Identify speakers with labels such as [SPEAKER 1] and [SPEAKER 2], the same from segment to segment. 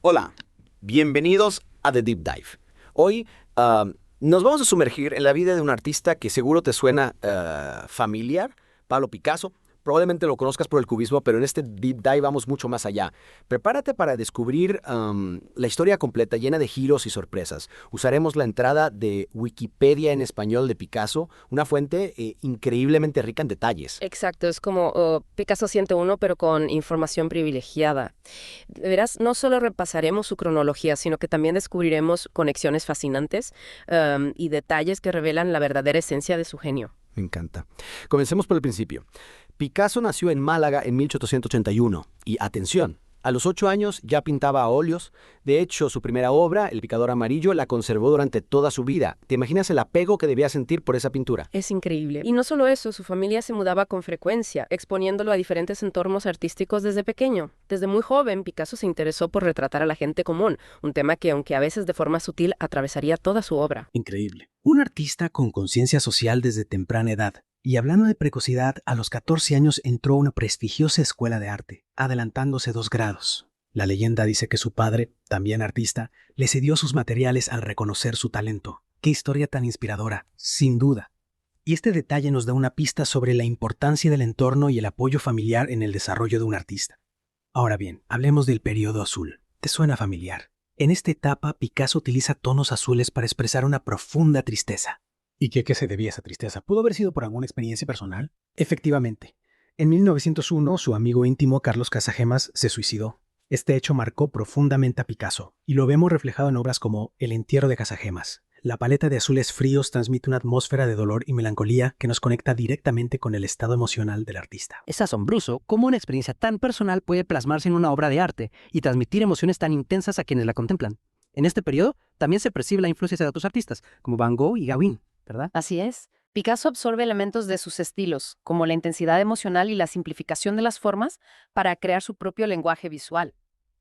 [SPEAKER 1] Hola, bienvenidos a The Deep Dive. Hoy nos vamos a sumergir en la vida de un artista que seguro te suena familiar, Pablo Picasso. Probablemente lo conozcas por el cubismo, pero en este Deep Dive vamos mucho más allá. Prepárate para descubrir la historia completa, llena de giros y sorpresas. Usaremos la entrada de Wikipedia en español de Picasso, una fuente increíblemente rica en detalles.
[SPEAKER 2] Exacto, es como Picasso 101, pero con información privilegiada. Verás, no solo repasaremos su cronología, sino que también descubriremos conexiones fascinantes y detalles que revelan la verdadera esencia de su genio.
[SPEAKER 1] Me encanta. Comencemos por el principio. Picasso nació en Málaga en 1881 y, atención, a los 8 años ya pintaba a óleos. De hecho, su primera obra, El picador amarillo, la conservó durante toda su vida. ¿Te imaginas el apego que debía sentir por esa pintura?
[SPEAKER 2] Es increíble. Y no solo eso, su familia se mudaba con frecuencia, exponiéndolo a diferentes entornos artísticos desde pequeño. Desde muy joven, Picasso se interesó por retratar a la gente común, un tema que, aunque a veces de forma sutil, atravesaría toda su obra.
[SPEAKER 3] Increíble. Un artista con conciencia social desde temprana edad. Y hablando de precocidad, a los 14 años entró a una prestigiosa escuela de arte, adelantándose 2 grados. La leyenda dice que su padre, también artista, le cedió sus materiales al reconocer su talento. ¡Qué historia tan inspiradora! Sin duda. Y este detalle nos da una pista sobre la importancia del entorno y el apoyo familiar en el desarrollo de un artista. Ahora bien, hablemos del periodo azul. ¿Te suena familiar? En esta etapa, Picasso utiliza tonos azules para expresar una profunda tristeza. ¿Y qué se debía a esa tristeza? ¿Pudo haber sido por alguna experiencia personal? Efectivamente. En 1901, su amigo íntimo Carlos Casagemas se suicidó. Este hecho marcó profundamente a Picasso, y lo vemos reflejado en obras como El entierro de Casagemas. La paleta de azules fríos transmite una atmósfera de dolor y melancolía que nos conecta directamente con el estado emocional del artista.
[SPEAKER 4] Es asombroso cómo una experiencia tan personal puede plasmarse en una obra de arte y transmitir emociones tan intensas a quienes la contemplan. En este periodo también se percibe la influencia de otros artistas, como Van Gogh y Gauguin, ¿verdad?
[SPEAKER 2] Así es. Picasso absorbe elementos de sus estilos, como la intensidad emocional y la simplificación de las formas, para crear su propio lenguaje visual.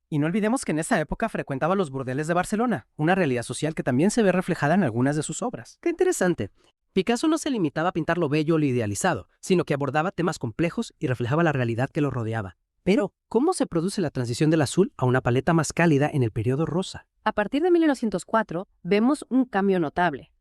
[SPEAKER 4] Y no olvidemos que en esa época frecuentaba los burdeles de Barcelona, una realidad social que también se ve reflejada en algunas de sus obras. ¡Qué interesante! Picasso no se limitaba a pintar lo bello o lo idealizado, sino que abordaba temas complejos y reflejaba la realidad que lo rodeaba. Pero, ¿cómo se produce la transición del azul a una paleta más cálida en el periodo rosa?
[SPEAKER 2] A partir de 1904, vemos un cambio notable.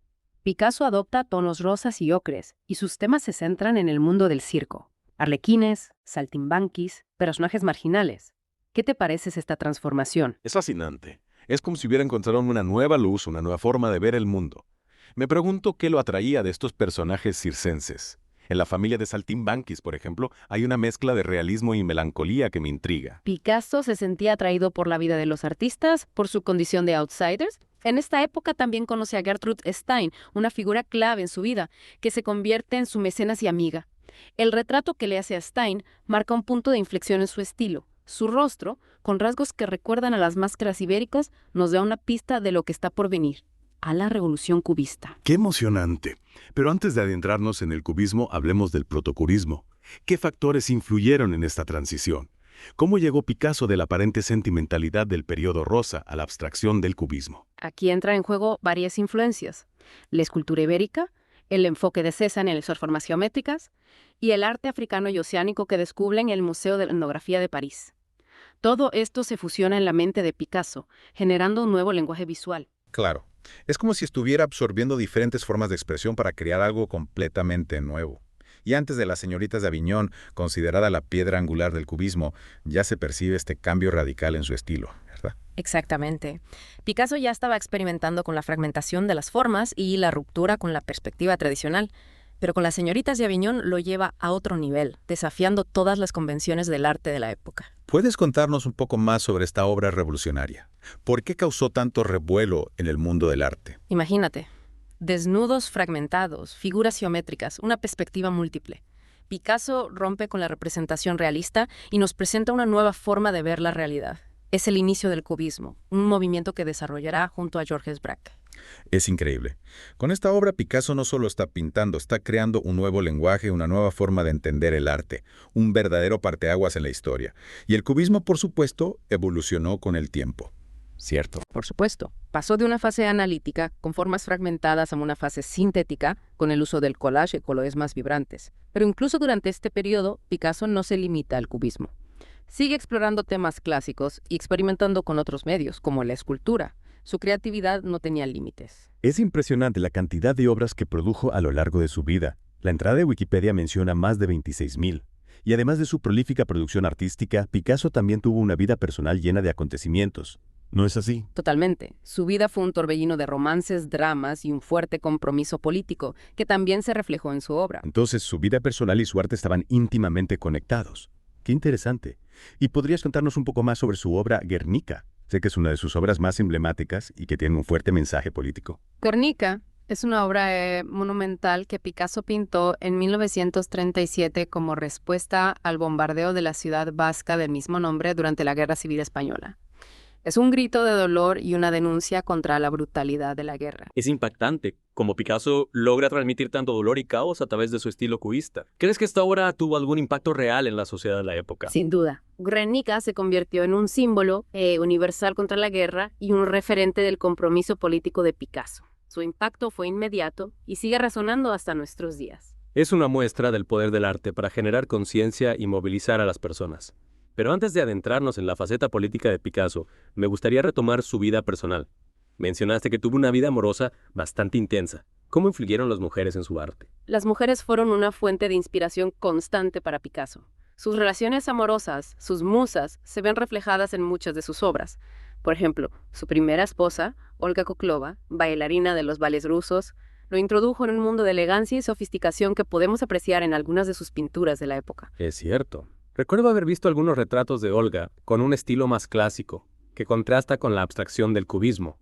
[SPEAKER 2] Picasso adopta tonos rosas y ocres, y sus temas se centran en el mundo del circo. Arlequines, saltimbanquis, personajes marginales. ¿Qué te parece esta transformación?
[SPEAKER 5] Es fascinante. Es como si hubiera encontrado una nueva luz, una nueva forma de ver el mundo. Me pregunto qué lo atraía de estos personajes circenses. En la familia de Saltimbanquis, por ejemplo, hay una mezcla de realismo y melancolía que me intriga.
[SPEAKER 2] Picasso se sentía atraído por la vida de los artistas, por su condición de outsiders. En esta época también conoce a Gertrude Stein, una figura clave en su vida, que se convierte en su mecenas y amiga. El retrato que le hace a Stein marca un punto de inflexión en su estilo. Su rostro, con rasgos que recuerdan a las máscaras ibéricas, nos da una pista de lo que está por venir, a la revolución cubista.
[SPEAKER 5] ¡Qué emocionante! Pero antes de adentrarnos en el cubismo, hablemos del protocubismo. ¿Qué factores influyeron en esta transición? ¿Cómo llegó Picasso de la aparente sentimentalidad del periodo rosa a la abstracción del cubismo?
[SPEAKER 2] Aquí entra en juego varias influencias: la escultura ibérica, el enfoque de Cézanne en las formas geométricas y el arte africano y oceánico que descubre en el Museo de Etnografía de París. Todo esto se fusiona en la mente de Picasso, generando un nuevo lenguaje visual.
[SPEAKER 6] Claro, es como si estuviera absorbiendo diferentes formas de expresión para crear algo completamente nuevo. Y antes de Las señoritas de Aviñón, considerada la piedra angular del cubismo, ya se percibe este cambio radical en su estilo, ¿verdad?
[SPEAKER 2] Exactamente. Picasso ya estaba experimentando con la fragmentación de las formas y la ruptura con la perspectiva tradicional, pero con Las señoritas de Aviñón lo lleva a otro nivel, desafiando todas las convenciones del arte de la época.
[SPEAKER 6] ¿Puedes contarnos un poco más sobre esta obra revolucionaria? ¿Por qué causó tanto revuelo en el mundo del arte?
[SPEAKER 2] Imagínate, desnudos fragmentados, figuras geométricas, una perspectiva múltiple. Picasso rompe con la representación realista y nos presenta una nueva forma de ver la realidad. Es el inicio del cubismo, un movimiento que desarrollará junto a Georges Braque.
[SPEAKER 6] Es increíble. Con esta obra Picasso no solo está pintando, está creando un nuevo lenguaje, una nueva forma de entender el arte, un verdadero parteaguas en la historia. Y el cubismo, por supuesto, evolucionó con el tiempo. ¿Cierto?
[SPEAKER 2] Por supuesto, pasó de una fase analítica, con formas fragmentadas, a una fase sintética, con el uso del collage y colores más vibrantes. Pero incluso durante este periodo, Picasso no se limita al cubismo. Sigue explorando temas clásicos y experimentando con otros medios, como la escultura. Su creatividad no tenía límites.
[SPEAKER 7] Es impresionante la cantidad de obras que produjo a lo largo de su vida. La entrada de Wikipedia menciona más de 26.000. Y además de su prolífica producción artística, Picasso también tuvo una vida personal llena de acontecimientos. ¿No es así?
[SPEAKER 2] Totalmente. Su vida fue un torbellino de romances, dramas y un fuerte compromiso político, que también se reflejó en su obra.
[SPEAKER 7] Entonces, su vida personal y su arte estaban íntimamente conectados. ¡Qué interesante! ¿Y podrías contarnos un poco más sobre su obra Guernica? Sé que es una de sus obras más emblemáticas y que tiene un fuerte mensaje político.
[SPEAKER 2] Guernica es una obra monumental que Picasso pintó en 1937 como respuesta al bombardeo de la ciudad vasca del mismo nombre durante la Guerra Civil Española. Es un grito de dolor y una denuncia contra la brutalidad de la guerra.
[SPEAKER 8] Es impactante cómo Picasso logra transmitir tanto dolor y caos a través de su estilo cubista. ¿Crees que esta obra tuvo algún impacto real en la sociedad de la época?
[SPEAKER 2] Sin duda. Guernica se convirtió en un símbolo universal contra la guerra y un referente del compromiso político de Picasso. Su impacto fue inmediato y sigue resonando hasta nuestros días.
[SPEAKER 8] Es una muestra del poder del arte para generar conciencia y movilizar a las personas. Pero antes de adentrarnos en la faceta política de Picasso, me gustaría retomar su vida personal. Mencionaste que tuvo una vida amorosa bastante intensa. ¿Cómo influyeron las mujeres en su arte?
[SPEAKER 2] Las mujeres fueron una fuente de inspiración constante para Picasso. Sus relaciones amorosas, sus musas, se ven reflejadas en muchas de sus obras. Por ejemplo, su primera esposa, Olga Koklova, bailarina de los ballets rusos, lo introdujo en un mundo de elegancia y sofisticación que podemos apreciar en algunas de sus pinturas de la época.
[SPEAKER 8] Es cierto. Recuerdo haber visto algunos retratos de Olga con un estilo más clásico, que contrasta con la abstracción del cubismo.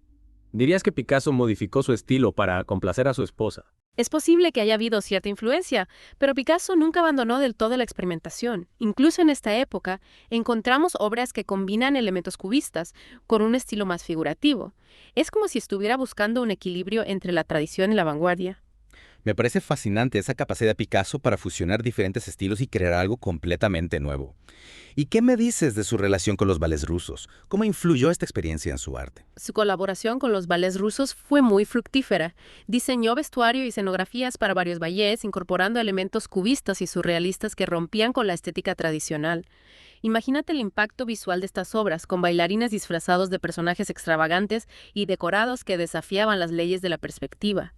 [SPEAKER 8] ¿Dirías que Picasso modificó su estilo para complacer a su esposa?
[SPEAKER 2] Es posible que haya habido cierta influencia, pero Picasso nunca abandonó del todo la experimentación. Incluso en esta época, encontramos obras que combinan elementos cubistas con un estilo más figurativo. Es como si estuviera buscando un equilibrio entre la tradición y la vanguardia.
[SPEAKER 9] Me parece fascinante esa capacidad de Picasso para fusionar diferentes estilos y crear algo completamente nuevo. ¿Y qué me dices de su relación con los ballets rusos? ¿Cómo influyó esta experiencia en su arte?
[SPEAKER 2] Su colaboración con los ballets rusos fue muy fructífera. Diseñó vestuario y escenografías para varios ballets, incorporando elementos cubistas y surrealistas que rompían con la estética tradicional. Imagínate el impacto visual de estas obras, con bailarines disfrazados de personajes extravagantes y decorados que desafiaban las leyes de la perspectiva.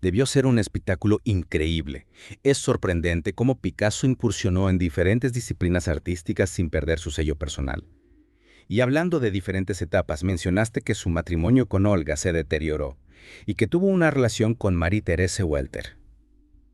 [SPEAKER 9] Debió ser un espectáculo increíble. Es sorprendente cómo Picasso incursionó en diferentes disciplinas artísticas sin perder su sello personal. Y hablando de diferentes etapas, mencionaste que su matrimonio con Olga se deterioró y que tuvo una relación con Marie-Thérèse Walter.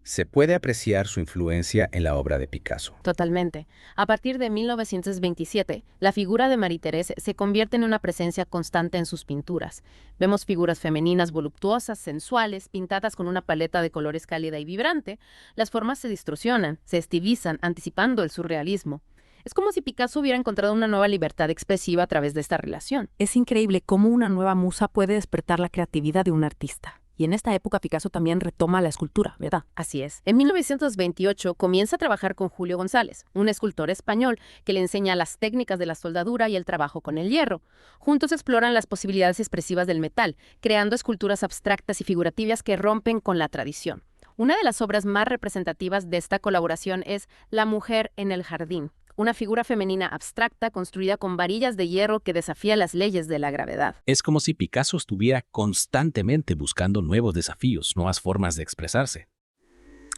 [SPEAKER 9] Se puede apreciar su influencia en la obra de Picasso.
[SPEAKER 2] Totalmente. A partir de 1927, la figura de Marie-Thérèse se convierte en una presencia constante en sus pinturas. Vemos figuras femeninas voluptuosas, sensuales, pintadas con una paleta de colores cálida y vibrante. Las formas se distorsionan, se estilizan, anticipando el surrealismo. Es como si Picasso hubiera encontrado una nueva libertad expresiva a través de esta relación.
[SPEAKER 10] Es increíble cómo una nueva musa puede despertar la creatividad de un artista. Y en esta época Picasso también retoma la escultura, ¿verdad?
[SPEAKER 2] Así es. En 1928 comienza a trabajar con Julio González, un escultor español que le enseña las técnicas de la soldadura y el trabajo con el hierro. Juntos exploran las posibilidades expresivas del metal, creando esculturas abstractas y figurativas que rompen con la tradición. Una de las obras más representativas de esta colaboración es La mujer en el jardín, una figura femenina abstracta construida con varillas de hierro que desafía las leyes de la gravedad.
[SPEAKER 3] Es como si Picasso estuviera constantemente buscando nuevos desafíos, nuevas formas de expresarse.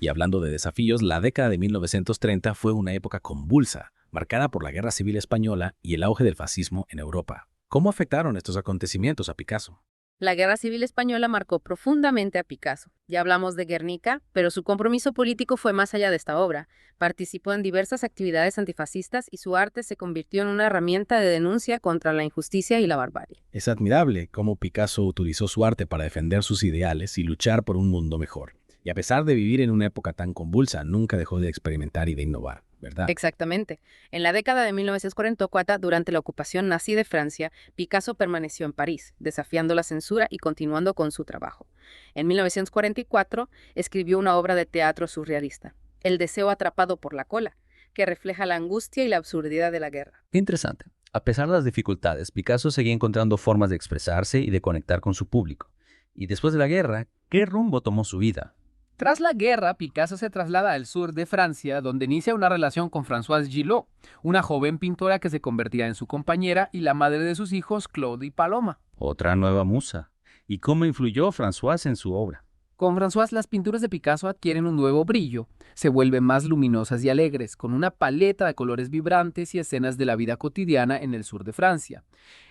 [SPEAKER 3] Y hablando de desafíos, la década de 1930 fue una época convulsa, marcada por la Guerra Civil Española y el auge del fascismo en Europa. ¿Cómo afectaron estos acontecimientos a Picasso?
[SPEAKER 2] La Guerra Civil Española marcó profundamente a Picasso. Ya hablamos de Guernica, pero su compromiso político fue más allá de esta obra. Participó en diversas actividades antifascistas y su arte se convirtió en una herramienta de denuncia contra la injusticia y la barbarie.
[SPEAKER 3] Es admirable cómo Picasso utilizó su arte para defender sus ideales y luchar por un mundo mejor. Y a pesar de vivir en una época tan convulsa, nunca dejó de experimentar y de innovar, ¿verdad?
[SPEAKER 2] Exactamente. En la década de 1944, durante la ocupación nazi de Francia, Picasso permaneció en París, desafiando la censura y continuando con su trabajo. En 1944, escribió una obra de teatro surrealista, El deseo atrapado por la cola, que refleja la angustia y la absurdidad de la guerra.
[SPEAKER 11] Qué interesante. A pesar de las dificultades, Picasso seguía encontrando formas de expresarse y de conectar con su público. Y después de la guerra, ¿qué rumbo tomó su vida?
[SPEAKER 4] Tras la guerra, Picasso se traslada al sur de Francia, donde inicia una relación con Françoise Gillot, una joven pintora que se convertirá en su compañera y la madre de sus hijos, Claude y Paloma.
[SPEAKER 11] Otra nueva musa. ¿Y cómo influyó Françoise en su obra?
[SPEAKER 4] Con Françoise, las pinturas de Picasso adquieren un nuevo brillo, se vuelven más luminosas y alegres, con una paleta de colores vibrantes y escenas de la vida cotidiana en el sur de Francia.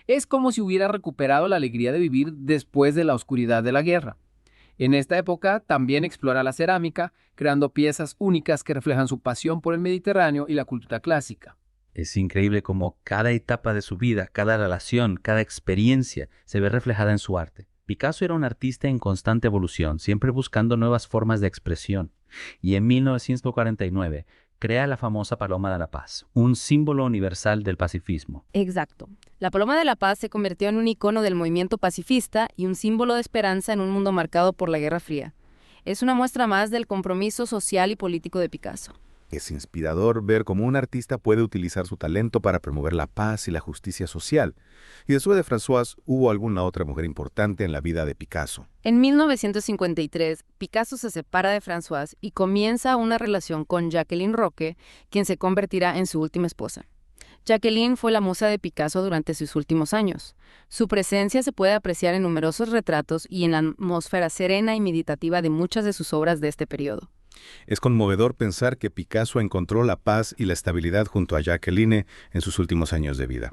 [SPEAKER 4] Es como si hubiera recuperado la alegría de vivir después de la oscuridad de la guerra. En esta época también explora la cerámica, creando piezas únicas que reflejan su pasión por el Mediterráneo y la cultura clásica.
[SPEAKER 11] Es increíble cómo cada etapa de su vida, cada relación, cada experiencia se ve reflejada en su arte. Picasso era un artista en constante evolución, siempre buscando nuevas formas de expresión. Y en 1949 crea la famosa Paloma de la Paz, un símbolo universal del pacifismo.
[SPEAKER 2] Exacto. La Paloma de la Paz se convirtió en un icono del movimiento pacifista y un símbolo de esperanza en un mundo marcado por la Guerra Fría. Es una muestra más del compromiso social y político de Picasso.
[SPEAKER 12] Es inspirador ver cómo un artista puede utilizar su talento para promover la paz y la justicia social. Y después de Françoise, ¿hubo alguna otra mujer importante en la vida de Picasso?
[SPEAKER 2] En 1953, Picasso se separa de Françoise y comienza una relación con Jacqueline Roque, quien se convertirá en su última esposa. Jacqueline fue la musa de Picasso durante sus últimos años. Su presencia se puede apreciar en numerosos retratos y en la atmósfera serena y meditativa de muchas de sus obras de este periodo.
[SPEAKER 12] Es conmovedor pensar que Picasso encontró la paz y la estabilidad junto a Jacqueline en sus últimos años de vida.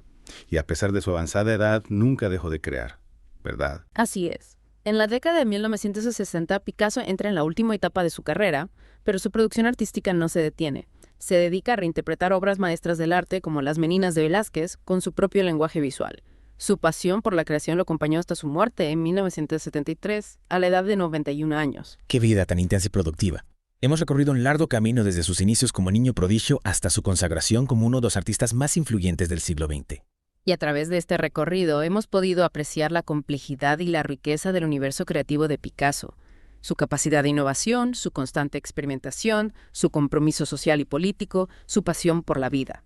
[SPEAKER 12] Y a pesar de su avanzada edad, nunca dejó de crear, ¿verdad?
[SPEAKER 2] Así es. En la década de 1960, Picasso entra en la última etapa de su carrera, pero su producción artística no se detiene. Se dedica a reinterpretar obras maestras del arte como Las Meninas de Velázquez con su propio lenguaje visual. Su pasión por la creación lo acompañó hasta su muerte en 1973, a la edad de 91 años.
[SPEAKER 13] ¡Qué vida tan intensa y productiva! Hemos recorrido un largo camino desde sus inicios como niño prodigio hasta su consagración como uno de los artistas más influyentes del siglo XX.
[SPEAKER 2] Y a través de este recorrido hemos podido apreciar la complejidad y la riqueza del universo creativo de Picasso, su capacidad de innovación, su constante experimentación, su compromiso social y político, su pasión por la vida.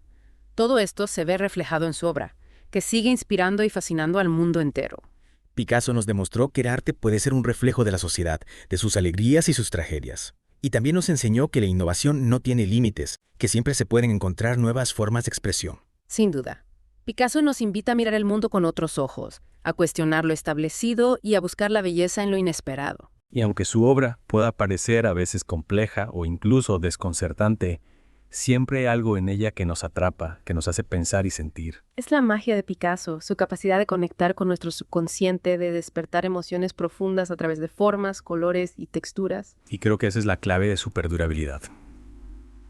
[SPEAKER 2] Todo esto se ve reflejado en su obra, que sigue inspirando y fascinando al mundo entero.
[SPEAKER 13] Picasso nos demostró que el arte puede ser un reflejo de la sociedad, de sus alegrías y sus tragedias. Y también nos enseñó que la innovación no tiene límites, que siempre se pueden encontrar nuevas formas de expresión.
[SPEAKER 2] Sin duda. Picasso nos invita a mirar el mundo con otros ojos, a cuestionar lo establecido y a buscar la belleza en lo inesperado.
[SPEAKER 8] Y aunque su obra pueda parecer a veces compleja o incluso desconcertante, siempre hay algo en ella que nos atrapa, que nos hace pensar y sentir.
[SPEAKER 2] Es la magia de Picasso, su capacidad de conectar con nuestro subconsciente, de despertar emociones profundas a través de formas, colores y texturas.
[SPEAKER 8] Y creo que esa es la clave de su perdurabilidad.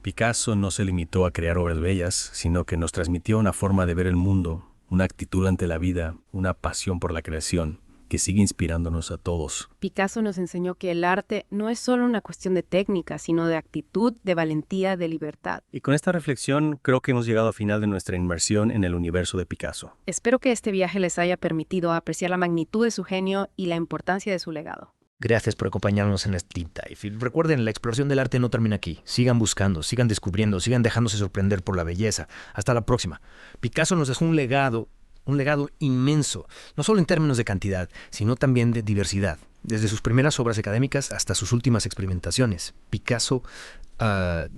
[SPEAKER 8] Picasso no se limitó a crear obras bellas, sino que nos transmitió una forma de ver el mundo, una actitud ante la vida, una pasión por la creación, que sigue inspirándonos a todos.
[SPEAKER 2] Picasso nos enseñó que el arte no es solo una cuestión de técnica, sino de actitud, de valentía, de libertad.
[SPEAKER 8] Y con esta reflexión creo que hemos llegado al final de nuestra inmersión en el universo de Picasso.
[SPEAKER 2] Espero que este viaje les haya permitido apreciar la magnitud de su genio y la importancia de su legado.
[SPEAKER 13] Gracias por acompañarnos en este Deep Dive. Y recuerden, la exploración del arte no termina aquí. Sigan buscando, sigan descubriendo, sigan dejándose sorprender por la belleza. Hasta la próxima. Picasso nos dejó un legado inmenso, no solo en términos de cantidad, sino también de diversidad. Desde sus primeras obras académicas hasta sus últimas experimentaciones, Picasso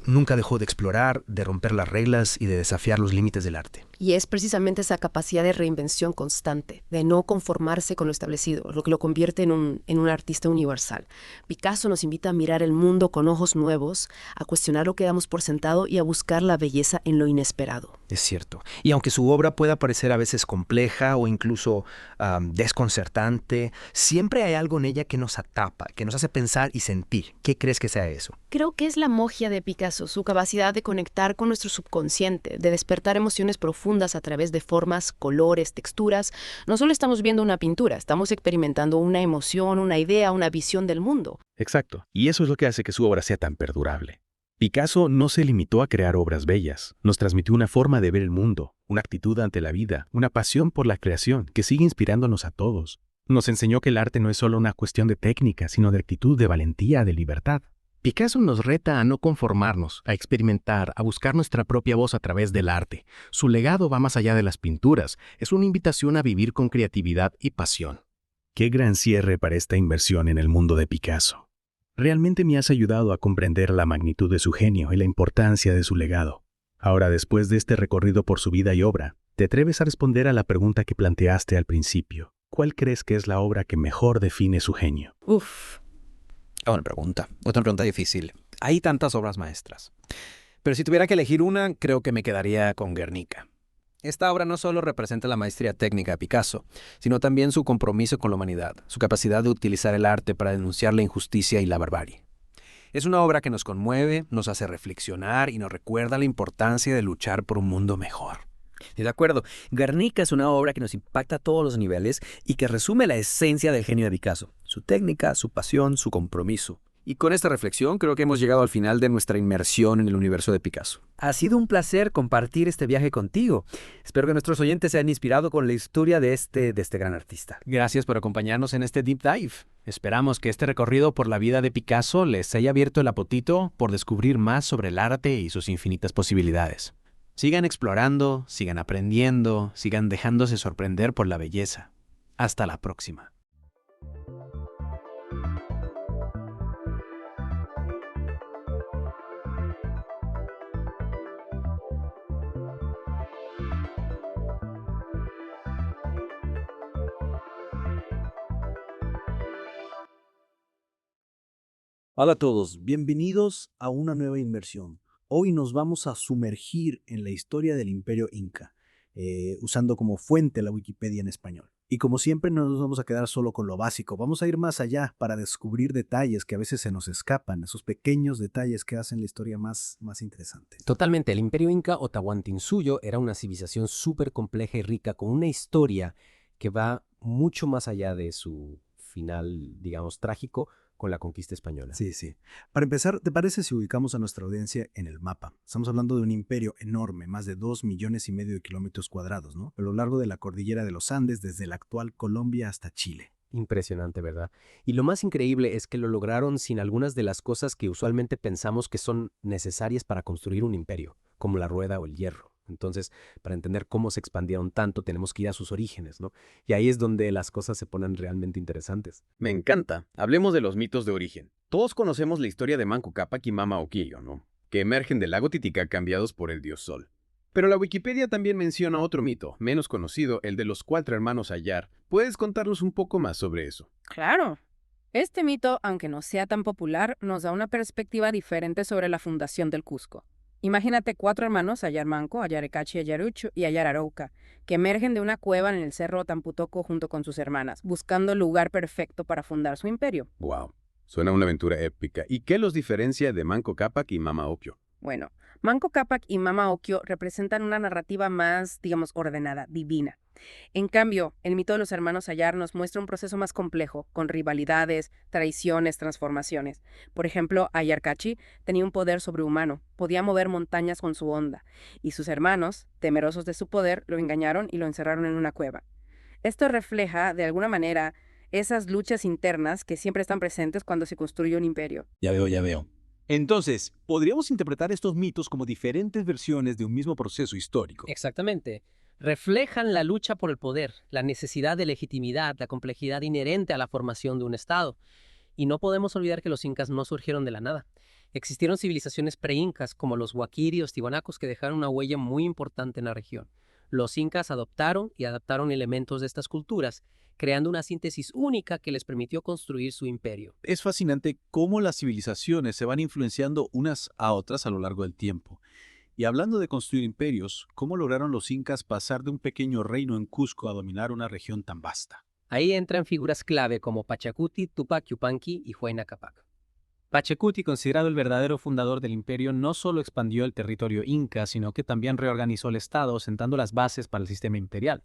[SPEAKER 13] nunca dejó de explorar, de romper las reglas y de desafiar los límites del arte.
[SPEAKER 14] Y es precisamente esa capacidad de reinvención constante, de no conformarse con lo establecido, lo que lo convierte en un artista universal. Picasso nos invita a mirar el mundo con ojos nuevos, a cuestionar lo que damos por sentado y a buscar la belleza en lo inesperado.
[SPEAKER 3] Es cierto. Y aunque su obra pueda parecer a veces compleja o incluso desconcertante, siempre hay algo en ella que nos atrapa, que nos hace pensar y sentir. ¿Qué crees que sea eso?
[SPEAKER 14] Creo que es la magia de Picasso, su capacidad de conectar con nuestro subconsciente, de despertar emociones profundas a través de formas, colores, texturas. No solo estamos viendo una pintura, estamos experimentando una emoción, una idea, una visión del mundo.
[SPEAKER 7] Exacto. Y eso es lo que hace que su obra sea tan perdurable. Picasso no se limitó a crear obras bellas, nos transmitió una forma de ver el mundo, una actitud ante la vida, una pasión por la creación que sigue inspirándonos a todos. Nos enseñó que el arte no es solo una cuestión de técnica, sino de actitud, de valentía, de libertad. Picasso nos reta a no conformarnos, a experimentar, a buscar nuestra propia voz a través del arte. Su legado va más allá de las pinturas, es una invitación a vivir con creatividad y pasión. Qué gran cierre para esta inversión en el mundo de Picasso.
[SPEAKER 3] Realmente me has ayudado a comprender la magnitud de su genio y la importancia de su legado. Ahora, después de este recorrido por su vida y obra, ¿te atreves a responder a la pregunta que planteaste al principio? ¿Cuál crees que es la obra que mejor define su genio?
[SPEAKER 13] Buena pregunta. Otra pregunta difícil. Hay tantas obras maestras. Pero si tuviera que elegir una, creo que me quedaría con Guernica. Esta obra no solo representa la maestría técnica de Picasso, sino también su compromiso con la humanidad, su capacidad de utilizar el arte para denunciar la injusticia y la barbarie. Es una obra que nos conmueve, nos hace reflexionar y nos recuerda la importancia de luchar por un mundo mejor.
[SPEAKER 15] De acuerdo, Guernica es una obra que nos impacta a todos los niveles y que resume la esencia del genio de Picasso, su técnica, su pasión, su compromiso.
[SPEAKER 16] Y con esta reflexión creo que hemos llegado al final de nuestra inmersión en el universo de Picasso.
[SPEAKER 15] Ha sido un placer compartir este viaje contigo. Espero que nuestros oyentes se hayan inspirado con la historia de este gran artista.
[SPEAKER 4] Gracias por acompañarnos en este Deep Dive. Esperamos que este recorrido por la vida de Picasso les haya abierto el apetito por descubrir más sobre el arte y sus infinitas posibilidades. Sigan explorando, sigan aprendiendo, sigan dejándose sorprender por la belleza. Hasta la próxima.
[SPEAKER 17] Hola a todos, bienvenidos a una nueva inmersión. Hoy nos vamos a sumergir en la historia del Imperio Inca, usando como fuente la Wikipedia en español. Y como siempre no nos vamos a quedar solo con lo básico, vamos a ir más allá para descubrir detalles que a veces se nos escapan, esos pequeños detalles que hacen la historia más interesante.
[SPEAKER 4] Totalmente, el Imperio Inca o Tahuantinsuyo era una civilización súper compleja y rica con una historia que va mucho más allá de su final, digamos, trágico, con la conquista española.
[SPEAKER 17] Sí. Para empezar, ¿te parece si ubicamos a nuestra audiencia en el mapa? Estamos hablando de un imperio enorme, más de 2,5 millones de kilómetros cuadrados, ¿no? A lo largo de la cordillera de los Andes, desde la actual Colombia hasta Chile.
[SPEAKER 4] Impresionante, ¿verdad? Y lo más increíble es que lo lograron sin algunas de las cosas que usualmente pensamos que son necesarias para construir un imperio, como la rueda o el hierro. Entonces, para entender cómo se expandieron tanto, tenemos que ir a sus orígenes, ¿no? Y ahí es donde las cosas se ponen realmente interesantes.
[SPEAKER 16] Me encanta. Hablemos de los mitos de origen. Todos conocemos la historia de Manco Cápac y Mama Ocllo, ¿no? Que emergen del lago Titicaca cambiados por el dios Sol. Pero la Wikipedia también menciona otro mito, menos conocido, el de los 4 hermanos Ayar. ¿Puedes contarnos un poco más sobre eso?
[SPEAKER 2] Claro. Este mito, aunque no sea tan popular, nos da una perspectiva diferente sobre la fundación del Cusco. Imagínate 4 hermanos, Ayar Manco, Ayar Ecachi, Ayar Uchu y Ayar Arauca, que emergen de una cueva en el cerro Tamputoco junto con sus hermanas, buscando el lugar perfecto para fundar su imperio.
[SPEAKER 16] ¡Wow! Suena una aventura épica. ¿Y qué los diferencia de Manco Cápac y Mama Ocllo?
[SPEAKER 2] Bueno, Manco Cápac y Mama Ocllo representan una narrativa más, digamos, ordenada, divina. En cambio, el mito de los hermanos Ayar nos muestra un proceso más complejo, con rivalidades, traiciones, transformaciones. Por ejemplo, Ayar Cachi tenía un poder sobrehumano, podía mover montañas con su onda, y sus hermanos, temerosos de su poder, lo engañaron y lo encerraron en una cueva. Esto refleja, de alguna manera, esas luchas internas que siempre están presentes cuando se construye un imperio.
[SPEAKER 17] Ya veo.
[SPEAKER 18] Entonces, podríamos interpretar estos mitos como diferentes versiones de un mismo proceso histórico.
[SPEAKER 4] Exactamente. Reflejan la lucha por el poder, la necesidad de legitimidad, la complejidad inherente a la formación de un Estado. Y no podemos olvidar que los incas no surgieron de la nada. Existieron civilizaciones pre-incas como los huaquiri y los tiwanacos que dejaron una huella muy importante en la región. Los incas adoptaron y adaptaron elementos de estas culturas, creando una síntesis única que les permitió construir su imperio.
[SPEAKER 18] Es fascinante cómo las civilizaciones se van influenciando unas a otras a lo largo del tiempo. Y hablando de construir imperios, ¿cómo lograron los incas pasar de un pequeño reino en Cusco a dominar una región tan vasta?
[SPEAKER 4] Ahí entran figuras clave como Pachacuti, Tupac Yupanqui y Huayna Capac.
[SPEAKER 19] Pachacuti, considerado el verdadero fundador del imperio, no solo expandió el territorio inca, sino que también reorganizó el estado, sentando las bases para el sistema imperial.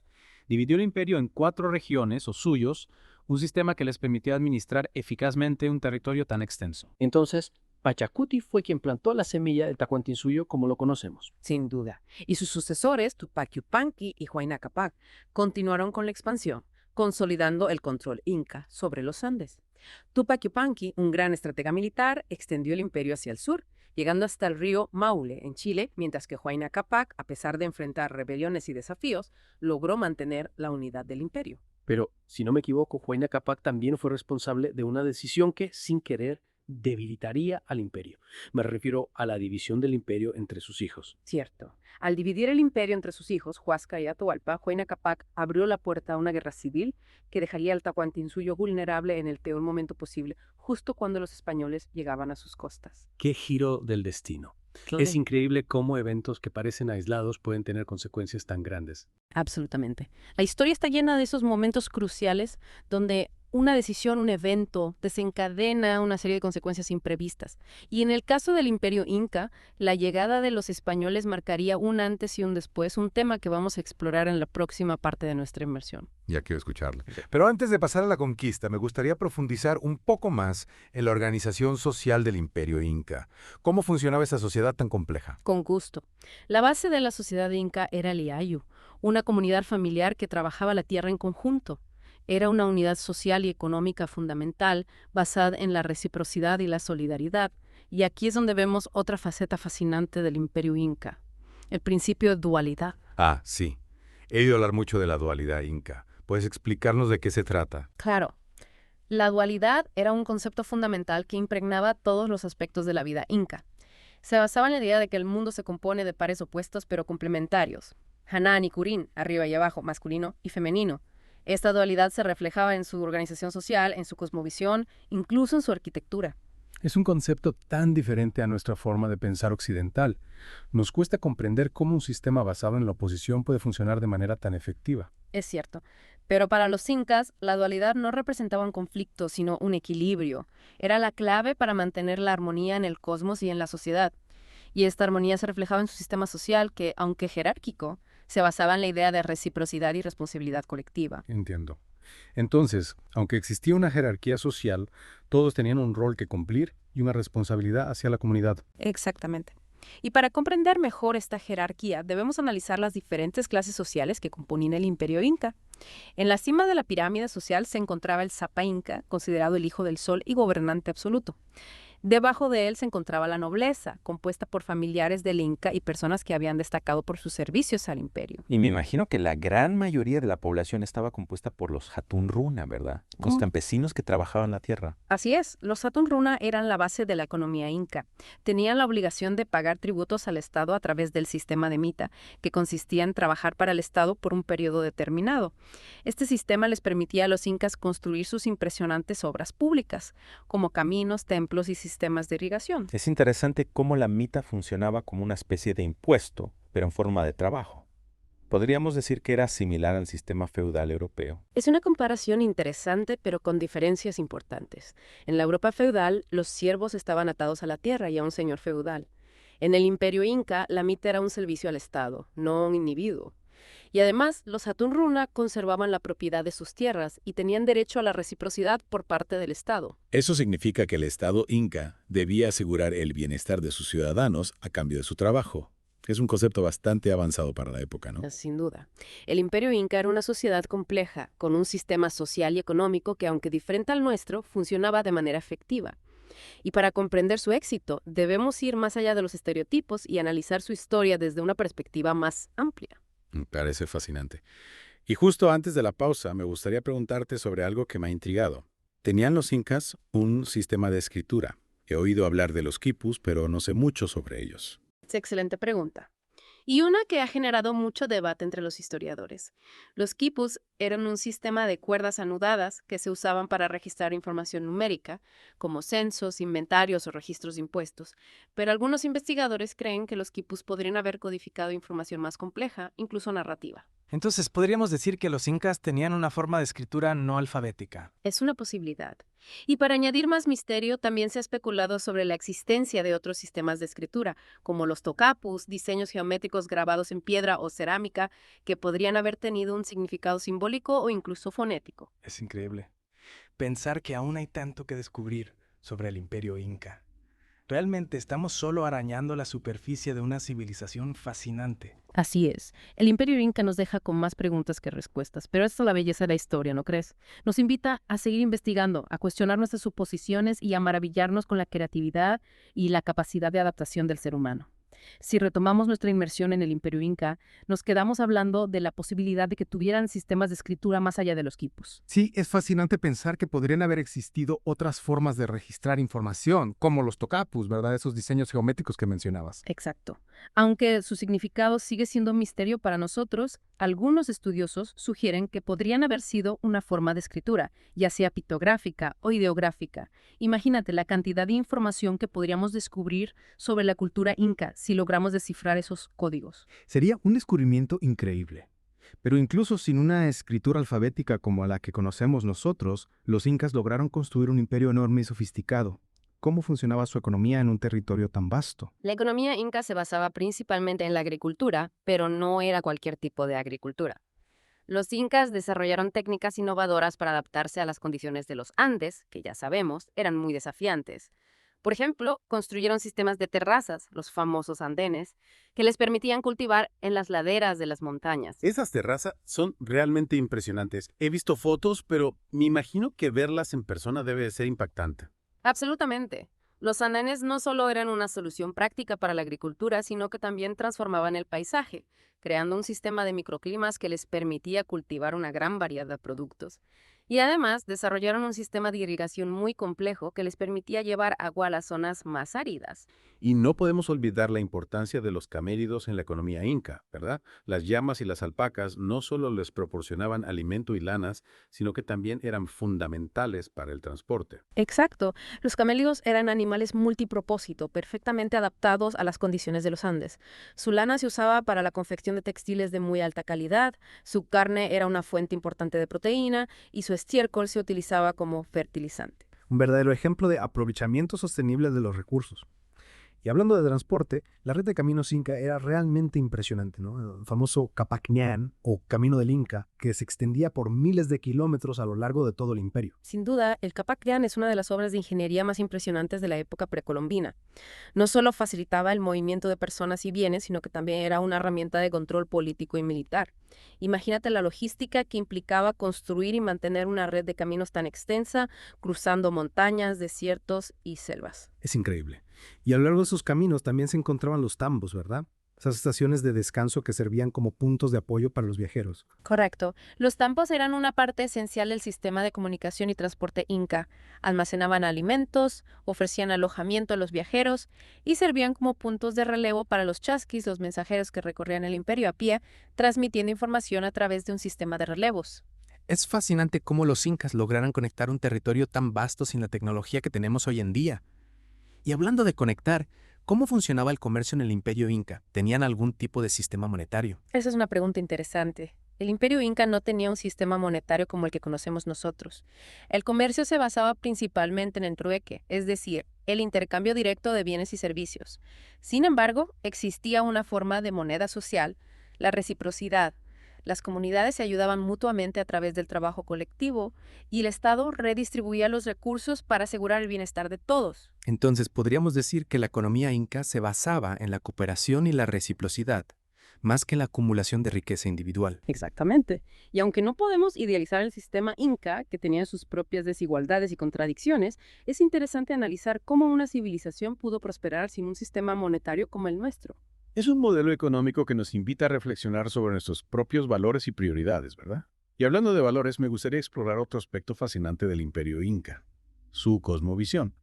[SPEAKER 19] Dividió el imperio en 4 regiones o suyos, un sistema que les permitió administrar eficazmente un territorio tan extenso.
[SPEAKER 4] Entonces, Pachacuti fue quien plantó la semilla del Tahuantinsuyo como lo conocemos.
[SPEAKER 2] Sin duda. Y sus sucesores, Tupac Yupanqui y Huayna Capac, continuaron con la expansión, consolidando el control inca sobre los Andes. Tupac Yupanqui, un gran estratega militar, extendió el imperio hacia el sur, llegando hasta el río Maule, en Chile, mientras que Huayna Capac, a pesar de enfrentar rebeliones y desafíos, logró mantener la unidad del imperio.
[SPEAKER 4] Pero, si no me equivoco, Huayna Capac también fue responsable de una decisión que, sin querer, debilitaría al imperio. Me refiero a la división del imperio entre sus hijos.
[SPEAKER 2] Cierto. Al dividir el imperio entre sus hijos, Huasca y Atahualpa, Huayna Capac abrió la puerta a una guerra civil que dejaría al Tahuantinsuyo vulnerable en el peor momento posible, justo cuando los españoles llegaban a sus costas.
[SPEAKER 4] ¡Qué giro del destino! Es increíble cómo eventos que parecen aislados pueden tener consecuencias tan grandes.
[SPEAKER 2] Absolutamente. La historia está llena de esos momentos cruciales donde una decisión, un evento, desencadena una serie de consecuencias imprevistas. Y en el caso del Imperio Inca, la llegada de los españoles marcaría un antes y un después, un tema que vamos a explorar en la próxima parte de nuestra inmersión.
[SPEAKER 6] Ya quiero escucharlo. Pero antes de pasar a la conquista, me gustaría profundizar un poco más en la organización social del Imperio Inca. ¿Cómo funcionaba esa sociedad tan compleja?
[SPEAKER 2] Con gusto. La base de la sociedad inca era el Ihayu, una comunidad familiar que trabajaba la tierra en conjunto. Era una unidad social y económica fundamental basada en la reciprocidad y la solidaridad. Y aquí es donde vemos otra faceta fascinante del Imperio Inca, el principio de dualidad.
[SPEAKER 6] Ah, sí. He oído hablar mucho de la dualidad inca. ¿Puedes explicarnos de qué se trata?
[SPEAKER 2] Claro. La dualidad era un concepto fundamental que impregnaba todos los aspectos de la vida inca. Se basaba en la idea de que el mundo se compone de pares opuestos pero complementarios. Hanan y Kurin, arriba y abajo, masculino y femenino. Esta dualidad se reflejaba en su organización social, en su cosmovisión, incluso en su arquitectura.
[SPEAKER 20] Es un concepto tan diferente a nuestra forma de pensar occidental. Nos cuesta comprender cómo un sistema basado en la oposición puede funcionar de manera tan efectiva.
[SPEAKER 2] Es cierto. Pero para los incas, la dualidad no representaba un conflicto, sino un equilibrio. Era la clave para mantener la armonía en el cosmos y en la sociedad. Y esta armonía se reflejaba en su sistema social que, aunque jerárquico, se basaba en la idea de reciprocidad y responsabilidad colectiva.
[SPEAKER 20] Entiendo. Entonces, aunque existía una jerarquía social, todos tenían un rol que cumplir y una responsabilidad hacia la comunidad.
[SPEAKER 2] Exactamente. Y para comprender mejor esta jerarquía, debemos analizar las diferentes clases sociales que componían el Imperio Inca. En la cima de la pirámide social se encontraba el Sapa Inca, considerado el hijo del sol y gobernante absoluto. Debajo de él se encontraba la nobleza, compuesta por familiares del Inca y personas que habían destacado por sus servicios al imperio.
[SPEAKER 21] Y me imagino que la gran mayoría de la población estaba compuesta por los Hatun Runa, ¿verdad? Los campesinos que trabajaban la tierra.
[SPEAKER 2] Así es, los Hatun Runa eran la base de la economía inca. Tenían la obligación de pagar tributos al Estado a través del sistema de mita, que consistía en trabajar para el Estado por un periodo determinado. Este sistema les permitía a los incas construir sus impresionantes obras públicas, como caminos, templos y sistemas de irrigación.
[SPEAKER 21] Es interesante cómo la mita funcionaba como una especie de impuesto, pero en forma de trabajo. Podríamos decir que era similar al sistema feudal europeo.
[SPEAKER 2] Es una comparación interesante, pero con diferencias importantes. En la Europa feudal, los siervos estaban atados a la tierra y a un señor feudal. En el Imperio Inca, la mita era un servicio al Estado, no un individuo. Y además, los Hatun Runa conservaban la propiedad de sus tierras y tenían derecho a la reciprocidad por parte del Estado.
[SPEAKER 6] Eso significa que el Estado inca debía asegurar el bienestar de sus ciudadanos a cambio de su trabajo. Es un concepto bastante avanzado para la época, ¿no?
[SPEAKER 2] Sin duda. El Imperio Inca era una sociedad compleja, con un sistema social y económico que, aunque diferente al nuestro, funcionaba de manera efectiva. Y para comprender su éxito, debemos ir más allá de los estereotipos y analizar su historia desde una perspectiva más amplia.
[SPEAKER 6] Me parece fascinante. Y justo antes de la pausa, me gustaría preguntarte sobre algo que me ha intrigado. Tenían los incas un sistema de escritura. He oído hablar de los quipus, pero no sé mucho sobre ellos.
[SPEAKER 2] Excelente pregunta. Y una que ha generado mucho debate entre los historiadores. Los quipus eran un sistema de cuerdas anudadas que se usaban para registrar información numérica, como censos, inventarios o registros de impuestos, pero algunos investigadores creen que los quipus podrían haber codificado información más compleja, incluso narrativa.
[SPEAKER 22] Entonces, podríamos decir que los incas tenían una forma de escritura no alfabética.
[SPEAKER 2] Es una posibilidad. Y para añadir más misterio, también se ha especulado sobre la existencia de otros sistemas de escritura, como los tocapus, diseños geométricos grabados en piedra o cerámica, que podrían haber tenido un significado simbólico o incluso fonético.
[SPEAKER 22] Es increíble pensar que aún hay tanto que descubrir sobre el Imperio Inca. Realmente estamos solo arañando la superficie de una civilización fascinante.
[SPEAKER 2] Así es. El Imperio Inca nos deja con más preguntas que respuestas, pero esta es la belleza de la historia, ¿no crees? Nos invita a seguir investigando, a cuestionar nuestras suposiciones y a maravillarnos con la creatividad y la capacidad de adaptación del ser humano. Si retomamos nuestra inmersión en el Imperio Inca, nos quedamos hablando de la posibilidad de que tuvieran sistemas de escritura más allá de los quipus.
[SPEAKER 20] Sí, es fascinante pensar que podrían haber existido otras formas de registrar información, como los tocapus, ¿verdad? Esos diseños geométricos que mencionabas.
[SPEAKER 2] Exacto. Aunque su significado sigue siendo un misterio para nosotros, algunos estudiosos sugieren que podrían haber sido una forma de escritura, ya sea pictográfica o ideográfica. Imagínate la cantidad de información que podríamos descubrir sobre la cultura inca si logramos descifrar esos códigos.
[SPEAKER 1] Sería un descubrimiento increíble. Pero incluso sin una escritura alfabética como la que conocemos nosotros, los incas lograron construir un imperio enorme y sofisticado. ¿Cómo funcionaba su economía en un territorio tan vasto?
[SPEAKER 2] La economía inca se basaba principalmente en la agricultura, pero no era cualquier tipo de agricultura. Los incas desarrollaron técnicas innovadoras para adaptarse a las condiciones de los Andes, que ya sabemos, eran muy desafiantes. Por ejemplo, construyeron sistemas de terrazas, los famosos andenes, que les permitían cultivar en las laderas de las montañas.
[SPEAKER 12] Esas terrazas son realmente impresionantes. He visto fotos, pero me imagino que verlas en persona debe de ser impactante.
[SPEAKER 2] Absolutamente. Los andenes no solo eran una solución práctica para la agricultura, sino que también transformaban el paisaje, creando un sistema de microclimas que les permitía cultivar una gran variedad de productos. Y además desarrollaron un sistema de irrigación muy complejo que les permitía llevar agua a las zonas más áridas.
[SPEAKER 12] Y no podemos olvidar la importancia de los caméridos en la economía inca, ¿verdad? Las llamas y las alpacas no solo les proporcionaban alimento y lanas, sino que también eran fundamentales para el transporte.
[SPEAKER 2] Exacto. Los camélidos eran animales multipropósito, perfectamente adaptados a las condiciones de los Andes. Su lana se usaba para la confección de textiles de muy alta calidad, su carne era una fuente importante de proteína y su estiércol se utilizaba como fertilizante.
[SPEAKER 1] Un verdadero ejemplo de aprovechamiento sostenible de los recursos. Y hablando de transporte, la red de caminos inca era realmente impresionante, ¿no? El famoso Capac Ñan, o Camino del Inca, que se extendía por miles de kilómetros a lo largo de todo el imperio.
[SPEAKER 2] Sin duda, el Capac Ñan es una de las obras de ingeniería más impresionantes de la época precolombina. No solo facilitaba el movimiento de personas y bienes, sino que también era una herramienta de control político y militar. Imagínate la logística que implicaba construir y mantener una red de caminos tan extensa, cruzando montañas, desiertos y selvas.
[SPEAKER 1] Es increíble. Y a lo largo de sus caminos también se encontraban los tambos, ¿verdad? Esas estaciones de descanso que servían como puntos de apoyo para los viajeros.
[SPEAKER 2] Correcto. Los tambos eran una parte esencial del sistema de comunicación y transporte inca. Almacenaban alimentos, ofrecían alojamiento a los viajeros y servían como puntos de relevo para los chasquis, los mensajeros que recorrían el imperio a pie, transmitiendo información a través de un sistema de relevos.
[SPEAKER 22] Es fascinante cómo los incas lograron conectar un territorio tan vasto sin la tecnología que tenemos hoy en día. Y hablando de conectar, ¿cómo funcionaba el comercio en el Imperio Inca? ¿Tenían algún tipo de sistema monetario?
[SPEAKER 2] Esa es una pregunta interesante. El Imperio Inca no tenía un sistema monetario como el que conocemos nosotros. El comercio se basaba principalmente en el trueque, es decir, el intercambio directo de bienes y servicios. Sin embargo, existía una forma de moneda social, la reciprocidad. Las comunidades se ayudaban mutuamente a través del trabajo colectivo y el Estado redistribuía los recursos para asegurar el bienestar de todos.
[SPEAKER 22] Entonces, podríamos decir que la economía inca se basaba en la cooperación y la reciprocidad, más que en la acumulación de riqueza individual.
[SPEAKER 2] Exactamente. Y aunque no podemos idealizar el sistema inca, que tenía sus propias desigualdades y contradicciones, es interesante analizar cómo una civilización pudo prosperar sin un sistema monetario como el nuestro.
[SPEAKER 12] Es un modelo económico que nos invita a reflexionar sobre nuestros propios valores y prioridades, ¿verdad? Y hablando de valores, me gustaría explorar otro aspecto fascinante del imperio inca, su cosmovisión.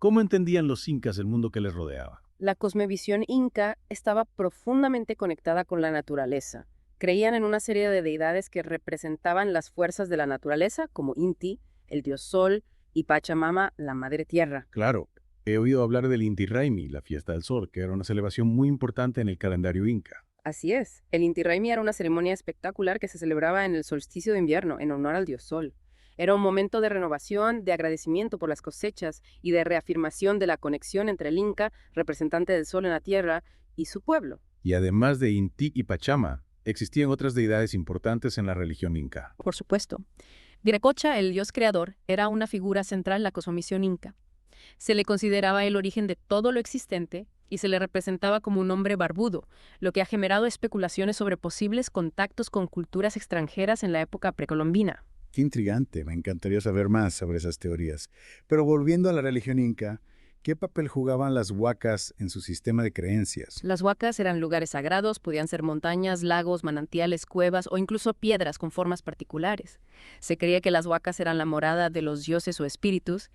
[SPEAKER 12] ¿Cómo entendían los incas el mundo que les rodeaba?
[SPEAKER 2] La cosmovisión inca estaba profundamente conectada con la naturaleza. Creían en una serie de deidades que representaban las fuerzas de la naturaleza, como Inti, el dios sol, y Pachamama, la madre tierra.
[SPEAKER 12] Claro. He oído hablar del Inti Raymi, la fiesta del sol, que era una celebración muy importante en el calendario inca.
[SPEAKER 2] Así es. El Inti Raymi era una ceremonia espectacular que se celebraba en el solsticio de invierno, en honor al dios sol. Era un momento de renovación, de agradecimiento por las cosechas y de reafirmación de la conexión entre el Inca, representante del sol en la tierra, y su pueblo.
[SPEAKER 12] Y además de Inti y Pachama, existían otras deidades importantes en la religión inca.
[SPEAKER 2] Por supuesto. Viracocha, el dios creador, era una figura central en la cosmovisión inca. Se le consideraba el origen de todo lo existente y se le representaba como un hombre barbudo, lo que ha generado especulaciones sobre posibles contactos con culturas extranjeras en la época precolombina.
[SPEAKER 5] Qué intrigante, me encantaría saber más sobre esas teorías. Pero volviendo a la religión inca,
[SPEAKER 12] ¿Qué papel jugaban las huacas en su sistema de creencias?
[SPEAKER 2] Las huacas eran lugares sagrados, podían ser montañas, lagos, manantiales, cuevas o incluso piedras con formas particulares. Se creía que las huacas eran la morada de los dioses o espíritus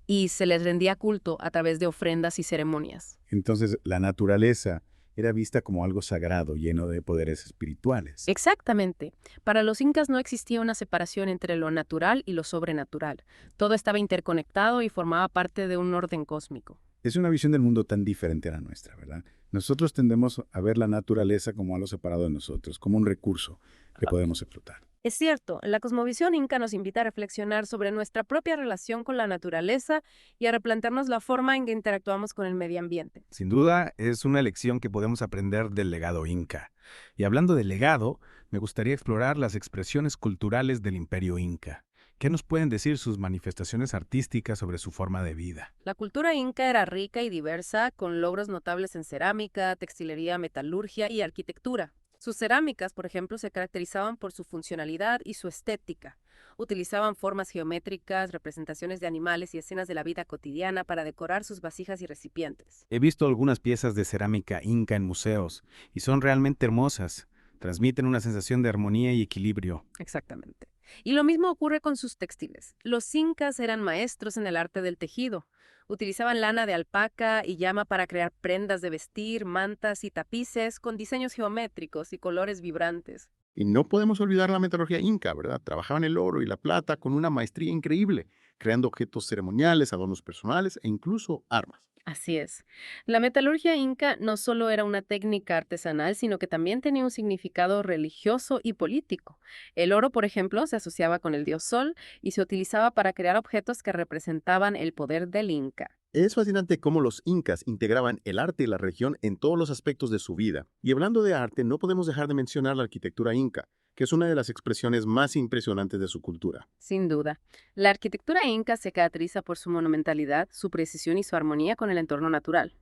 [SPEAKER 2] y se les rendía culto a través de ofrendas y ceremonias.
[SPEAKER 12] Entonces, la naturaleza era vista como algo sagrado, lleno de poderes espirituales.
[SPEAKER 2] Exactamente. Para los incas no existía una separación entre lo natural y lo sobrenatural. Todo estaba interconectado y formaba parte de un orden cósmico.
[SPEAKER 12] Es una visión del mundo tan diferente a la nuestra, ¿verdad? Nosotros tendemos a ver la naturaleza como algo separado de nosotros, como un recurso que podemos explotar.
[SPEAKER 2] Es cierto, la cosmovisión inca nos invita a reflexionar sobre nuestra propia relación con la naturaleza y a replantearnos la forma en que interactuamos con el medio ambiente.
[SPEAKER 5] Sin duda, es una lección que podemos aprender del legado inca. Y hablando de legado, me gustaría explorar las expresiones culturales del Imperio Inca. ¿Qué nos pueden decir sus manifestaciones artísticas sobre su forma de vida?
[SPEAKER 2] La cultura inca era rica y diversa, con logros notables en cerámica, textilería, metalurgia y arquitectura. Sus cerámicas, por ejemplo, se caracterizaban por su funcionalidad y su estética. Utilizaban formas geométricas, representaciones de animales y escenas de la vida cotidiana para decorar sus vasijas y recipientes.
[SPEAKER 5] He visto algunas piezas de cerámica inca en museos y son realmente hermosas. Transmiten una sensación de armonía y equilibrio.
[SPEAKER 2] Exactamente. Y lo mismo ocurre con sus textiles. Los incas eran maestros en el arte del tejido. Utilizaban lana de alpaca y llama para crear prendas de vestir, mantas y tapices con diseños geométricos y colores vibrantes.
[SPEAKER 9] Y no podemos olvidar la metalurgia inca, ¿verdad? Trabajaban el oro y la plata con una maestría increíble, creando objetos ceremoniales, adornos personales e incluso armas.
[SPEAKER 2] Así es. La metalurgia inca no solo era una técnica artesanal, sino que también tenía un significado religioso y político. El oro, por ejemplo, se asociaba con el dios Sol y se utilizaba para crear objetos que representaban el poder del inca.
[SPEAKER 9] Es fascinante cómo los incas integraban el arte y la religión en todos los aspectos de su vida. Y hablando de arte, no podemos dejar de mencionar la arquitectura inca, que es una de las expresiones más impresionantes de su cultura.
[SPEAKER 2] Sin duda. La arquitectura inca se caracteriza por su monumentalidad, su precisión y su armonía con el entorno natural.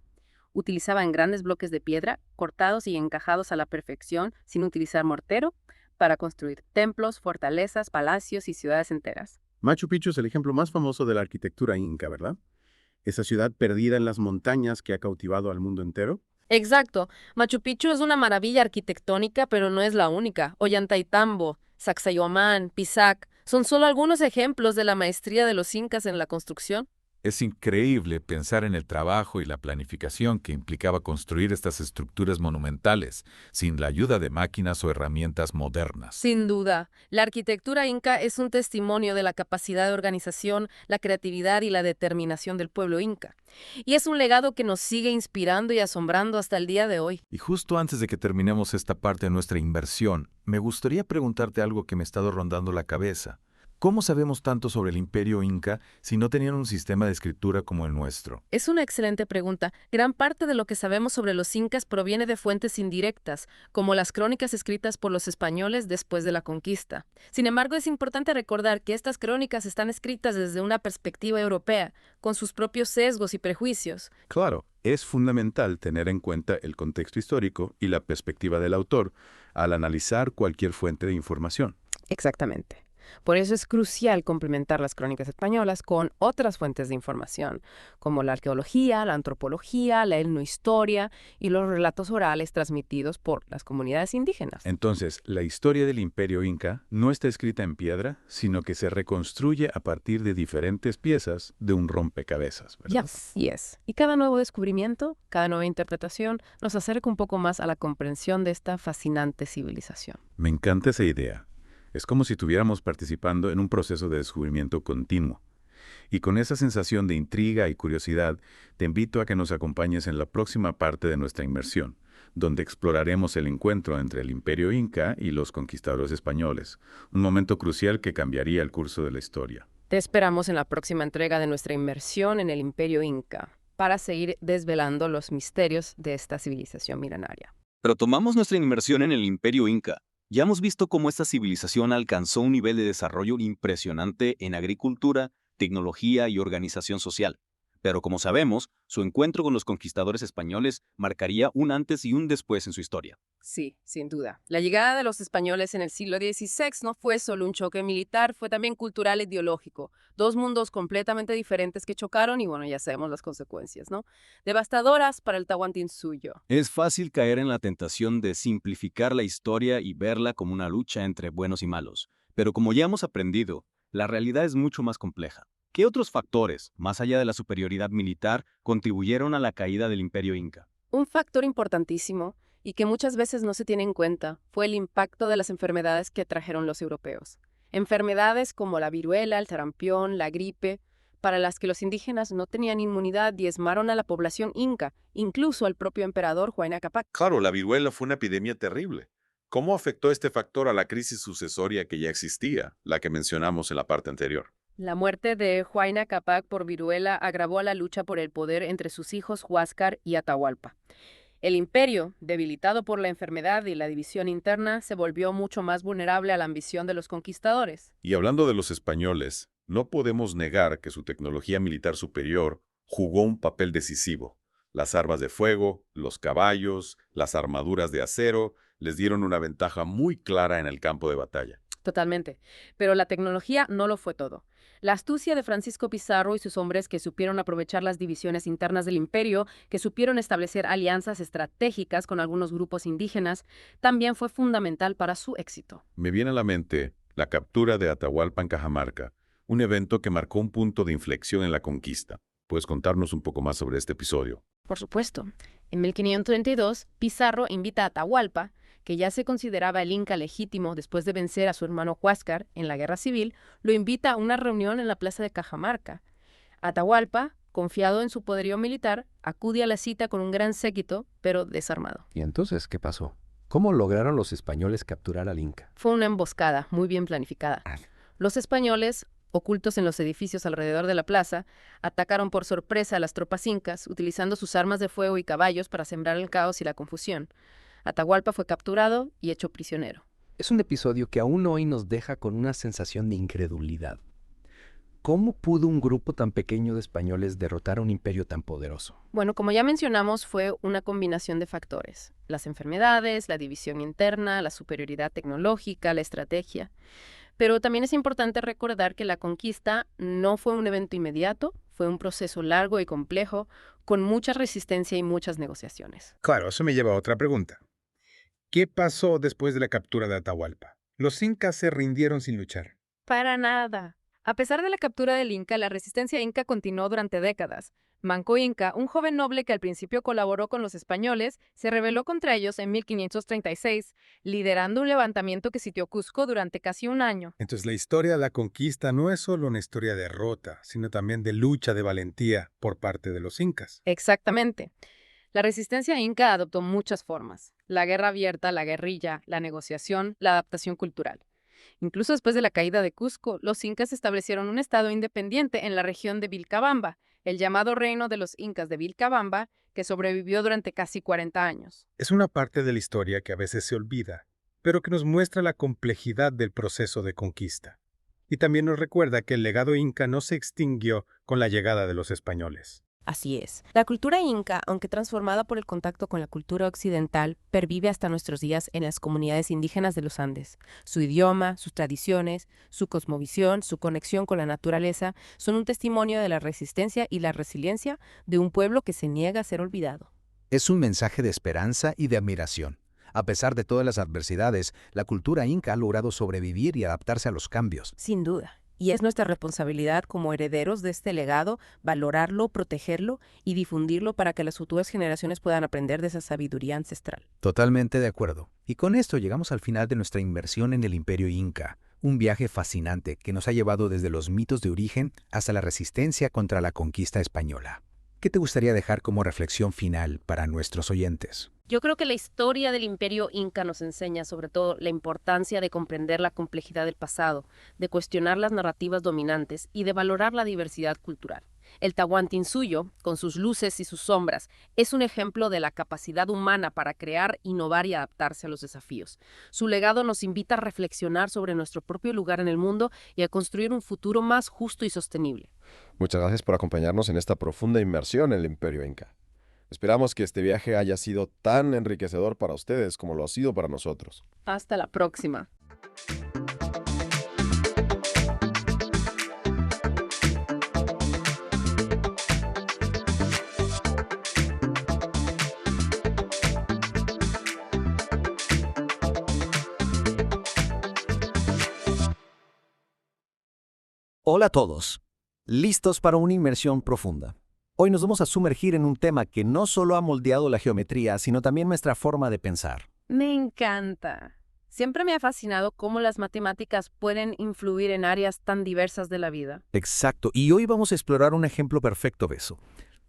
[SPEAKER 2] Utilizaban grandes bloques de piedra, cortados y encajados a la perfección, sin utilizar mortero, para construir templos, fortalezas, palacios y ciudades enteras.
[SPEAKER 9] Machu Picchu es el ejemplo más famoso de la arquitectura inca, ¿verdad? Esa ciudad perdida en las montañas que ha cautivado al mundo entero.
[SPEAKER 2] Exacto. Machu Picchu es una maravilla arquitectónica, pero no es la única. Ollantaytambo, Sacsayhuamán, Pisac son solo algunos ejemplos de la maestría de los incas en la construcción.
[SPEAKER 6] Es increíble pensar en el trabajo y la planificación que implicaba construir estas estructuras monumentales, sin la ayuda de máquinas o herramientas modernas.
[SPEAKER 2] Sin duda, la arquitectura inca es un testimonio de la capacidad de organización, la creatividad y la determinación del pueblo inca. Y es un legado que nos sigue inspirando y asombrando hasta el día de hoy.
[SPEAKER 6] Y justo antes de que terminemos esta parte de nuestra inversión, me gustaría preguntarte algo que me ha estado rondando la cabeza. ¿Cómo sabemos tanto sobre el Imperio Inca si no tenían un sistema de escritura como el nuestro?
[SPEAKER 2] Es una excelente pregunta. Gran parte de lo que sabemos sobre los incas proviene de fuentes indirectas, como las crónicas escritas por los españoles después de la conquista. Sin embargo, es importante recordar que estas crónicas están escritas desde una perspectiva europea, con sus propios sesgos y prejuicios.
[SPEAKER 6] Claro, es fundamental tener en cuenta el contexto histórico y la perspectiva del autor al analizar cualquier fuente de información.
[SPEAKER 2] Exactamente. Por eso es crucial complementar las crónicas españolas con otras fuentes de información, como la arqueología, la antropología, la etnohistoria y los relatos orales transmitidos por las comunidades indígenas.
[SPEAKER 6] Entonces, la historia del Imperio Inca no está escrita en piedra, sino que se reconstruye a partir de diferentes piezas de un rompecabezas, ¿verdad?
[SPEAKER 2] Yes. Y cada nuevo descubrimiento, cada nueva interpretación, nos acerca un poco más a la comprensión de esta fascinante civilización.
[SPEAKER 6] Me encanta esa idea. Es como si estuviéramos participando en un proceso de descubrimiento continuo. Y con esa sensación de intriga y curiosidad, te invito a que nos acompañes en la próxima parte de nuestra inmersión, donde exploraremos el encuentro entre el Imperio Inca y los conquistadores españoles, un momento crucial que cambiaría el curso de la historia.
[SPEAKER 2] Te esperamos en la próxima entrega de nuestra inmersión en el Imperio Inca, para seguir desvelando los misterios de esta civilización milenaria.
[SPEAKER 23] Retomamos nuestra inmersión en el Imperio Inca. Ya hemos visto cómo esta civilización alcanzó un nivel de desarrollo impresionante en agricultura, tecnología y organización social. Pero como sabemos, su encuentro con los conquistadores españoles marcaría un antes y un después en su historia.
[SPEAKER 14] Sí, sin duda. La llegada de los españoles en el siglo XVI no fue solo un choque militar, fue también cultural e ideológico. Dos mundos completamente diferentes que chocaron y bueno, ya sabemos las consecuencias, ¿no? Devastadoras para el Tahuantinsuyo.
[SPEAKER 23] Es fácil caer en la tentación de simplificar la historia y verla como una lucha entre buenos y malos. Pero como ya hemos aprendido, la realidad es mucho más compleja. ¿Qué otros factores, más allá de la superioridad militar, contribuyeron a la caída del Imperio Inca?
[SPEAKER 14] Un factor importantísimo y que muchas veces no se tiene en cuenta fue el impacto de las enfermedades que trajeron los europeos. Enfermedades como la viruela, el sarampión, la gripe, para las que los indígenas no tenían inmunidad, diezmaron a la población inca, incluso al propio emperador Huayna Cápac.
[SPEAKER 6] Claro, la viruela fue una epidemia terrible. ¿Cómo afectó este factor a la crisis sucesoria que ya existía, la que mencionamos en la parte anterior?
[SPEAKER 14] La muerte de Huayna Cápac por viruela agravó la lucha por el poder entre sus hijos Huáscar y Atahualpa. El imperio, debilitado por la enfermedad y la división interna, se volvió mucho más vulnerable a la ambición de los conquistadores.
[SPEAKER 6] Y hablando de los españoles, no podemos negar que su tecnología militar superior jugó un papel decisivo. Las armas de fuego, los caballos, las armaduras de acero les dieron una ventaja muy clara en el campo de batalla.
[SPEAKER 14] Totalmente. Pero la tecnología no lo fue todo. La astucia de Francisco Pizarro y sus hombres que supieron aprovechar las divisiones internas del imperio, que supieron establecer alianzas estratégicas con algunos grupos indígenas, también fue fundamental para su éxito.
[SPEAKER 6] Me viene a la mente la captura de Atahualpa en Cajamarca, un evento que marcó un punto de inflexión en la conquista. ¿Puedes contarnos un poco más sobre este episodio?
[SPEAKER 14] Por supuesto. En 1532, Pizarro invita a Atahualpa, que ya se consideraba el inca legítimo después de vencer a su hermano Huáscar en la guerra civil, lo invita a una reunión en la plaza de Cajamarca. Atahualpa, confiado en su poderío militar, acude a la cita con un gran séquito, pero desarmado.
[SPEAKER 8] ¿Y entonces qué pasó? ¿Cómo lograron los españoles capturar al inca?
[SPEAKER 14] Fue una emboscada muy bien planificada. Los españoles, ocultos en los edificios alrededor de la plaza, atacaron por sorpresa a las tropas incas, utilizando sus armas de fuego y caballos para sembrar el caos y la confusión. Atahualpa fue capturado y hecho prisionero.
[SPEAKER 8] Es un episodio que aún hoy nos deja con una sensación de incredulidad. ¿Cómo pudo un grupo tan pequeño de españoles derrotar a un imperio tan poderoso?
[SPEAKER 14] Bueno, como ya mencionamos, fue una combinación de factores. Las enfermedades, la división interna, la superioridad tecnológica, la estrategia. Pero también es importante recordar que la conquista no fue un evento inmediato, fue un proceso largo y complejo, con mucha resistencia y muchas negociaciones.
[SPEAKER 10] Claro, eso me lleva a otra pregunta. ¿Qué pasó después de la captura de Atahualpa? ¿Los incas se rindieron sin luchar?
[SPEAKER 11] Para nada. A pesar de la captura del Inca, la resistencia inca continuó durante décadas. Manco Inca, un joven noble que al principio colaboró con los españoles, se rebeló contra ellos en 1536, liderando un levantamiento que sitió Cusco durante casi un año.
[SPEAKER 10] Entonces la historia de la conquista no es solo una historia de derrota, sino también de lucha, de valentía por parte de los incas.
[SPEAKER 11] Exactamente. La resistencia inca adoptó muchas formas: la guerra abierta, la guerrilla, la negociación, la adaptación cultural. Incluso después de la caída de Cusco, los incas establecieron un estado independiente en la región de Vilcabamba, el llamado Reino de los Incas de Vilcabamba, que sobrevivió durante casi 40 años.
[SPEAKER 10] Es una parte de la historia que a veces se olvida, pero que nos muestra la complejidad del proceso de conquista. Y también nos recuerda que el legado inca no se extinguió con la llegada de los españoles.
[SPEAKER 14] Así es. La cultura inca, aunque transformada por el contacto con la cultura occidental, pervive hasta nuestros días en las comunidades indígenas de los Andes. Su idioma, sus tradiciones, su cosmovisión, su conexión con la naturaleza son un testimonio de la resistencia y la resiliencia de un pueblo que se niega a ser olvidado.
[SPEAKER 24] Es un mensaje de esperanza y de admiración. A pesar de todas las adversidades, la cultura inca ha logrado sobrevivir y adaptarse a los cambios.
[SPEAKER 14] Sin duda. Y es nuestra responsabilidad como herederos de este legado valorarlo, protegerlo y difundirlo para que las futuras generaciones puedan aprender de esa sabiduría ancestral.
[SPEAKER 24] Totalmente de acuerdo. Y con esto llegamos al final de nuestra inmersión en el Imperio Inca. Un viaje fascinante que nos ha llevado desde los mitos de origen hasta la resistencia contra la conquista española. ¿Qué te gustaría dejar como reflexión final para nuestros oyentes?
[SPEAKER 14] Yo creo que la historia del Imperio Inca nos enseña sobre todo la importancia de comprender la complejidad del pasado, de cuestionar las narrativas dominantes y de valorar la diversidad cultural.
[SPEAKER 2] El Tahuantinsuyo, con sus luces y sus sombras, es un ejemplo de la capacidad humana para crear, innovar y adaptarse a los desafíos. Su legado nos invita a reflexionar sobre nuestro propio lugar en el mundo y a construir un futuro más justo y sostenible.
[SPEAKER 3] Muchas gracias por acompañarnos en esta profunda inmersión en el Imperio Inca. Esperamos que este viaje haya sido tan enriquecedor para ustedes como lo ha sido para nosotros.
[SPEAKER 2] Hasta la próxima.
[SPEAKER 7] Hola a todos. ¿Listos para una inmersión profunda? Hoy nos vamos a sumergir en un tema que no solo ha moldeado la geometría, sino también nuestra forma de pensar.
[SPEAKER 2] Me encanta. Siempre me ha fascinado cómo las matemáticas pueden influir en áreas tan diversas de la vida.
[SPEAKER 7] Exacto, y hoy vamos a explorar un ejemplo perfecto de eso.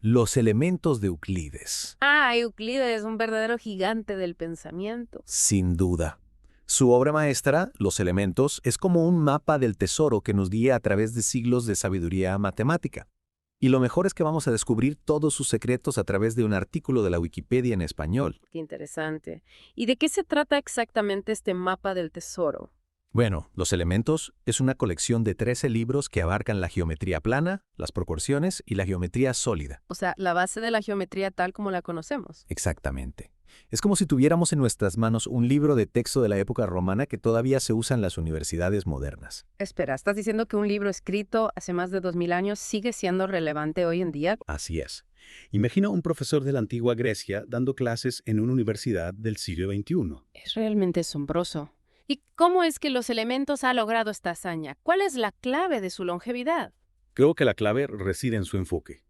[SPEAKER 7] Los elementos de Euclides.
[SPEAKER 2] Euclides, un verdadero gigante del pensamiento.
[SPEAKER 7] Sin duda. Su obra maestra, Los Elementos, es como un mapa del tesoro que nos guía a través de siglos de sabiduría matemática. Y lo mejor es que vamos a descubrir todos sus secretos a través de un artículo de la Wikipedia en español.
[SPEAKER 2] Qué interesante. ¿Y de qué se trata exactamente este mapa del tesoro?
[SPEAKER 7] Bueno, Los Elementos es una colección de 13 libros que abarcan la geometría plana, las proporciones y la geometría sólida.
[SPEAKER 2] O sea, la base de la geometría tal como la conocemos.
[SPEAKER 7] Exactamente. Es como si tuviéramos en nuestras manos un libro de texto de la época romana que todavía se usa en las universidades modernas.
[SPEAKER 2] Espera, ¿estás diciendo que un libro escrito hace más de 2000 años sigue siendo relevante hoy en día?
[SPEAKER 12] Así es. Imagina un profesor de la antigua Grecia dando clases en una universidad del siglo XXI.
[SPEAKER 2] Es realmente asombroso. ¿Y cómo es que Los Elementos ha logrado esta hazaña? ¿Cuál es la clave de su longevidad?
[SPEAKER 12] Creo que la clave reside en su enfoque.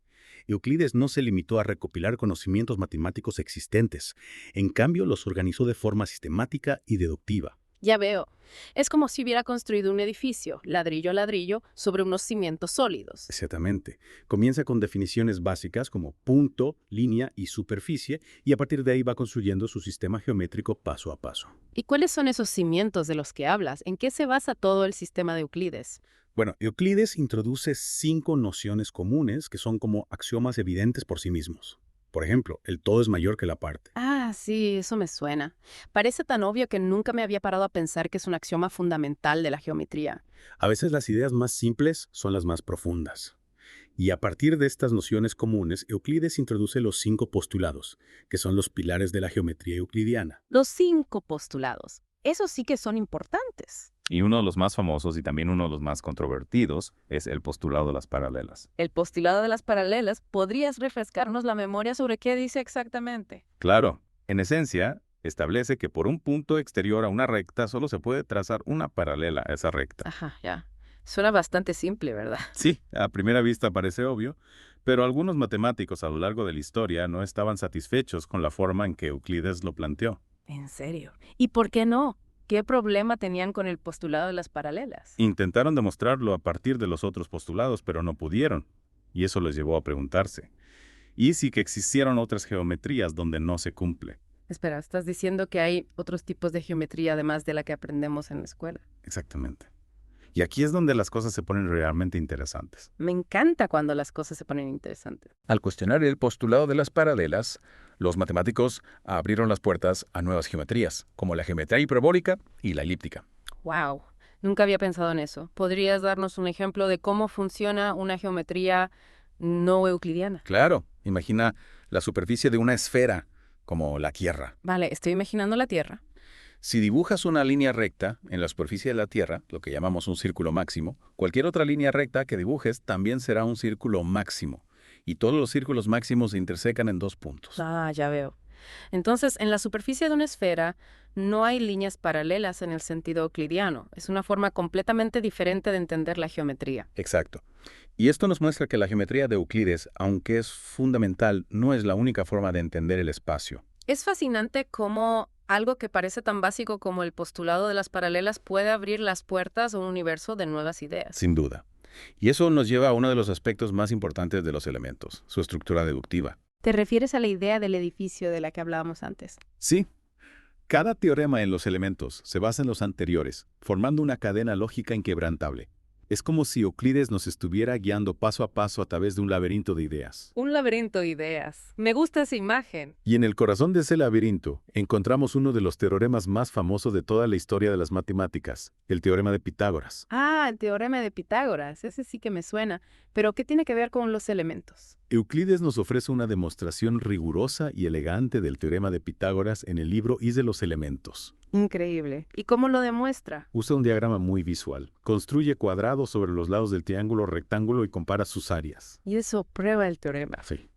[SPEAKER 12] Euclides no se limitó a recopilar conocimientos matemáticos existentes. En cambio, los organizó de forma sistemática y deductiva.
[SPEAKER 2] Ya veo. Es como si hubiera construido un edificio, ladrillo a ladrillo, sobre unos cimientos sólidos.
[SPEAKER 12] Exactamente. Comienza con definiciones básicas como punto, línea y superficie, y a partir de ahí va construyendo su sistema geométrico paso a paso.
[SPEAKER 2] ¿Y cuáles son esos cimientos de los que hablas? ¿En qué se basa todo el sistema de Euclides?
[SPEAKER 12] Bueno, Euclides introduce 5 nociones comunes que son como axiomas evidentes por sí mismos. Por ejemplo, el todo es mayor que la parte.
[SPEAKER 2] Sí, eso me suena. Parece tan obvio que nunca me había parado a pensar que es un axioma fundamental de la geometría.
[SPEAKER 12] A veces las ideas más simples son las más profundas. Y a partir de estas nociones comunes, Euclides introduce los 5 postulados, que son los pilares de la geometría euclidiana.
[SPEAKER 2] Los 5 postulados. Esos sí que son importantes.
[SPEAKER 21] Y uno de los más famosos y también uno de los más controvertidos es el postulado de las paralelas.
[SPEAKER 2] El postulado de las paralelas, ¿podrías refrescarnos la memoria sobre qué dice exactamente?
[SPEAKER 21] Claro, en esencia, establece que por un punto exterior a una recta solo se puede trazar una paralela a esa recta.
[SPEAKER 2] Ajá, ya. Suena bastante simple, ¿verdad?
[SPEAKER 21] Sí, a primera vista parece obvio, pero algunos matemáticos a lo largo de la historia no estaban satisfechos con la forma en que Euclides lo planteó.
[SPEAKER 2] ¿En serio? ¿Y por qué no? ¿Qué problema tenían con el postulado de las paralelas?
[SPEAKER 21] Intentaron demostrarlo a partir de los otros postulados, pero no pudieron. Y eso les llevó a preguntarse, ¿y si que existieron otras geometrías donde no se cumple?
[SPEAKER 2] Espera, ¿estás diciendo que hay otros tipos de geometría además de la que aprendemos en la escuela?
[SPEAKER 21] Exactamente. Y aquí es donde las cosas se ponen realmente interesantes.
[SPEAKER 2] Me encanta cuando las cosas se ponen interesantes.
[SPEAKER 13] Al cuestionar el postulado de las paralelas, los matemáticos abrieron las puertas a nuevas geometrías, como la geometría hiperbólica y la elíptica.
[SPEAKER 2] ¡Wow! Nunca había pensado en eso. ¿Podrías darnos un ejemplo de cómo funciona una geometría no euclidiana?
[SPEAKER 13] Claro. Imagina la superficie de una esfera, como la Tierra.
[SPEAKER 2] Vale, estoy imaginando la Tierra.
[SPEAKER 13] Si dibujas una línea recta en la superficie de la Tierra, lo que llamamos un círculo máximo, cualquier otra línea recta que dibujes también será un círculo máximo. Y todos los círculos máximos se intersecan en 2 puntos.
[SPEAKER 2] Ya veo. Entonces, en la superficie de una esfera no hay líneas paralelas en el sentido euclidiano. Es una forma completamente diferente de entender la geometría.
[SPEAKER 13] Exacto. Y esto nos muestra que la geometría de Euclides, aunque es fundamental, no es la única forma de entender el espacio.
[SPEAKER 2] Es fascinante cómo algo que parece tan básico como el postulado de las paralelas puede abrir las puertas a un universo de nuevas ideas.
[SPEAKER 13] Sin duda. Y eso nos lleva a uno de los aspectos más importantes de los elementos, su estructura deductiva.
[SPEAKER 2] ¿Te refieres a la idea del edificio de la que hablábamos antes?
[SPEAKER 12] Sí. Cada teorema en los elementos se basa en los anteriores, formando una cadena lógica inquebrantable. Es como si Euclides nos estuviera guiando paso a paso a través de un laberinto de ideas.
[SPEAKER 11] Un laberinto de ideas. Me gusta esa imagen.
[SPEAKER 12] Y en el corazón de ese laberinto encontramos uno de los teoremas más famosos de toda la historia de las matemáticas, el teorema de Pitágoras.
[SPEAKER 11] Ah, el teorema de Pitágoras. Ese sí que me suena. Pero ¿qué tiene que ver con los elementos?
[SPEAKER 12] Euclides nos ofrece una demostración rigurosa y elegante del teorema de Pitágoras en el libro Is de los elementos.
[SPEAKER 11] Increíble. ¿Y cómo lo demuestra?
[SPEAKER 12] Usa un diagrama muy visual. Construye cuadrados sobre los lados del triángulo rectángulo y compara sus áreas.
[SPEAKER 11] Y eso prueba el teorema.
[SPEAKER 12] Sí.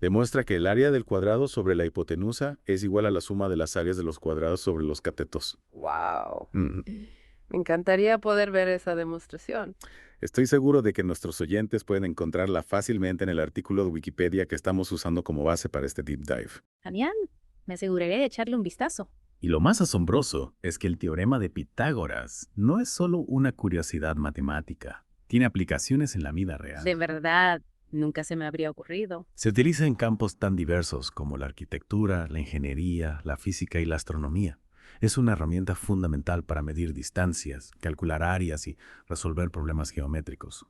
[SPEAKER 12] Demuestra que el área del cuadrado sobre la hipotenusa es igual a la suma de las áreas de los cuadrados sobre los catetos.
[SPEAKER 11] ¡Wow! Me encantaría poder ver esa demostración.
[SPEAKER 12] Estoy seguro de que nuestros oyentes pueden encontrarla fácilmente en el artículo de Wikipedia que estamos usando como base para este deep dive.
[SPEAKER 15] Genial. Me aseguraré de echarle un vistazo.
[SPEAKER 21] Y lo más asombroso es que el teorema de Pitágoras no es solo una curiosidad matemática. Tiene aplicaciones en la vida real.
[SPEAKER 15] De verdad, nunca se me habría ocurrido.
[SPEAKER 21] Se utiliza en campos tan diversos como la arquitectura, la ingeniería, la física y la astronomía. Es una herramienta fundamental para medir distancias, calcular áreas y resolver problemas geométricos.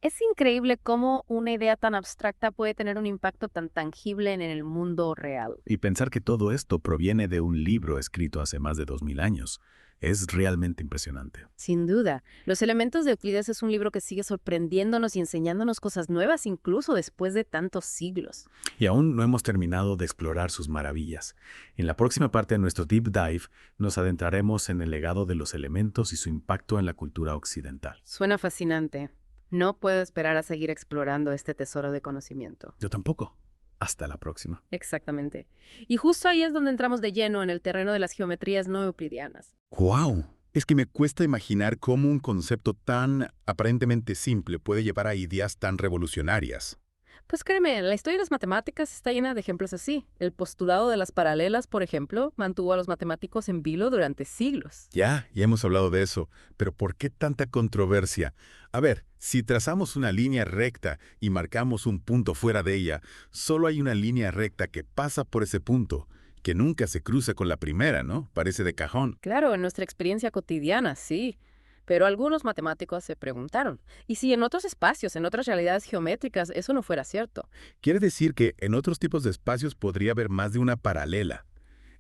[SPEAKER 2] Es increíble cómo una idea tan abstracta puede tener un impacto tan tangible en el mundo real.
[SPEAKER 21] Y pensar que todo esto proviene de un libro escrito hace más de 2000 años es realmente impresionante.
[SPEAKER 2] Sin duda. Los elementos de Euclides es un libro que sigue sorprendiéndonos y enseñándonos cosas nuevas incluso después de tantos siglos.
[SPEAKER 21] Y aún no hemos terminado de explorar sus maravillas. En la próxima parte de nuestro Deep Dive nos adentraremos en el legado de los elementos y su impacto en la cultura occidental.
[SPEAKER 2] Suena fascinante. No puedo esperar a seguir explorando este tesoro de conocimiento.
[SPEAKER 21] Yo tampoco. Hasta la próxima.
[SPEAKER 2] Exactamente. Y justo ahí es donde entramos de lleno en el terreno de las geometrías no euclidianas.
[SPEAKER 12] ¡Guau! Es que me cuesta imaginar cómo un concepto tan aparentemente simple puede llevar a ideas tan revolucionarias.
[SPEAKER 2] Pues créeme, la historia de las matemáticas está llena de ejemplos así. El postulado de las paralelas, por ejemplo, mantuvo a los matemáticos en vilo durante siglos.
[SPEAKER 12] Ya hemos hablado de eso, pero ¿por qué tanta controversia? A ver, si trazamos una línea recta y marcamos un punto fuera de ella, solo hay una línea recta que pasa por ese punto, que nunca se cruza con la primera, ¿no? Parece de cajón.
[SPEAKER 2] Claro, en nuestra experiencia cotidiana, sí. Pero algunos matemáticos se preguntaron, ¿y si en otros espacios, en otras realidades geométricas, eso no fuera cierto?
[SPEAKER 12] Quiere decir que en otros tipos de espacios podría haber más de una paralela.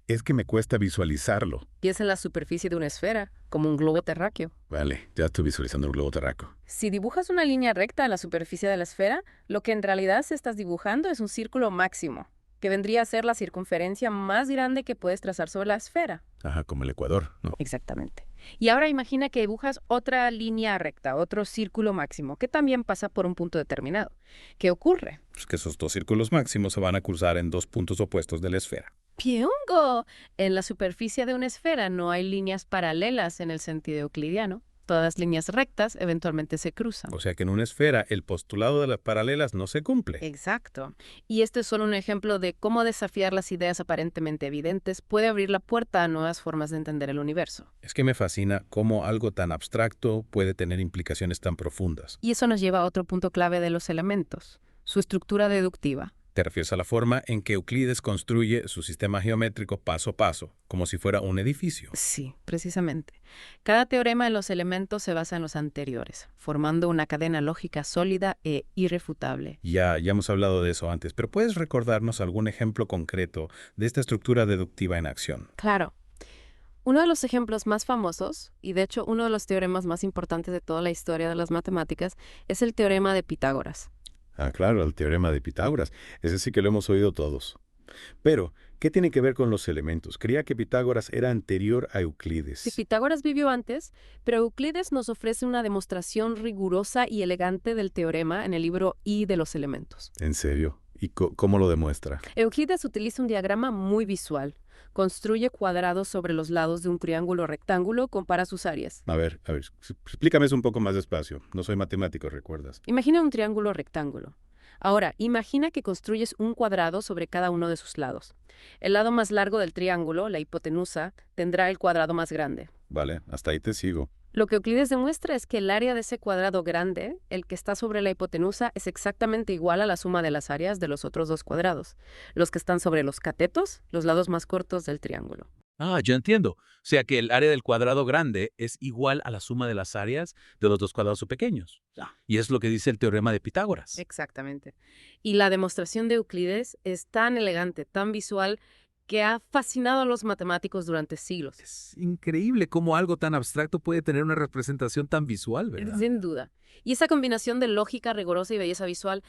[SPEAKER 12] Es que me cuesta visualizarlo.
[SPEAKER 2] Piensa en la superficie de una esfera, como un globo terráqueo.
[SPEAKER 12] Vale, ya estoy visualizando el globo terráqueo.
[SPEAKER 2] Si dibujas una línea recta en la superficie de la esfera, lo que en realidad se estás dibujando es un círculo máximo, que vendría a ser la circunferencia más grande que puedes trazar sobre la esfera.
[SPEAKER 12] Ajá, como el ecuador, ¿no?
[SPEAKER 2] Exactamente. Y ahora imagina que dibujas otra línea recta, otro círculo máximo, que también pasa por un punto determinado. ¿Qué ocurre?
[SPEAKER 13] Pues que esos dos círculos máximos se van a cruzar en dos puntos opuestos de la esfera.
[SPEAKER 2] ¡Piungo! En la superficie de una esfera no hay líneas paralelas en el sentido euclidiano. Todas las líneas rectas eventualmente se cruzan.
[SPEAKER 13] O sea que en una esfera el postulado de las paralelas no se cumple.
[SPEAKER 2] Exacto. Y este es solo un ejemplo de cómo desafiar las ideas aparentemente evidentes puede abrir la puerta a nuevas formas de entender el universo.
[SPEAKER 13] Es que me fascina cómo algo tan abstracto puede tener implicaciones tan profundas.
[SPEAKER 2] Y eso nos lleva a otro punto clave de los elementos, su estructura deductiva.
[SPEAKER 13] Te refieres a la forma en que Euclides construye su sistema geométrico paso a paso, como si fuera un edificio.
[SPEAKER 2] Sí, precisamente. Cada teorema de los elementos se basa en los anteriores, formando una cadena lógica sólida e irrefutable.
[SPEAKER 13] Ya hemos hablado de eso antes, pero ¿puedes recordarnos algún ejemplo concreto de esta estructura deductiva en acción?
[SPEAKER 2] Claro. Uno de los ejemplos más famosos, y de hecho uno de los teoremas más importantes de toda la historia de las matemáticas, es el teorema de Pitágoras.
[SPEAKER 12] Ah, claro, el teorema de Pitágoras. Ese sí que lo hemos oído todos. Pero, ¿qué tiene que ver con los elementos? Creía que Pitágoras era anterior a Euclides.
[SPEAKER 2] Sí, Pitágoras vivió antes, pero Euclides nos ofrece una demostración rigurosa y elegante del teorema en el libro I de los elementos.
[SPEAKER 12] ¿En serio? ¿Y cómo lo demuestra?
[SPEAKER 2] Euclides utiliza un diagrama muy visual. Construye cuadrados sobre los lados de un triángulo rectángulo, compara sus áreas.
[SPEAKER 12] A ver, explícame eso un poco más despacio. No soy matemático, ¿recuerdas?
[SPEAKER 2] Imagina un triángulo rectángulo. Ahora, imagina que construyes un cuadrado sobre cada uno de sus lados. El lado más largo del triángulo, la hipotenusa, tendrá el cuadrado más grande.
[SPEAKER 12] Vale, hasta ahí te sigo.
[SPEAKER 2] Lo que Euclides demuestra es que el área de ese cuadrado grande, el que está sobre la hipotenusa, es exactamente igual a la suma de las áreas de los otros dos cuadrados, los que están sobre los catetos, los lados más cortos del triángulo.
[SPEAKER 21] Ah, yo entiendo. O sea que el área del cuadrado grande es igual a la suma de las áreas de los dos cuadrados pequeños. Y es lo que dice el teorema de Pitágoras.
[SPEAKER 2] Exactamente. Y la demostración de Euclides es tan elegante, tan visual, que ha fascinado a los matemáticos durante siglos.
[SPEAKER 21] Es increíble cómo algo tan abstracto puede tener una representación tan visual, ¿verdad?
[SPEAKER 2] Sin duda. Y esa combinación de lógica rigurosa y belleza visual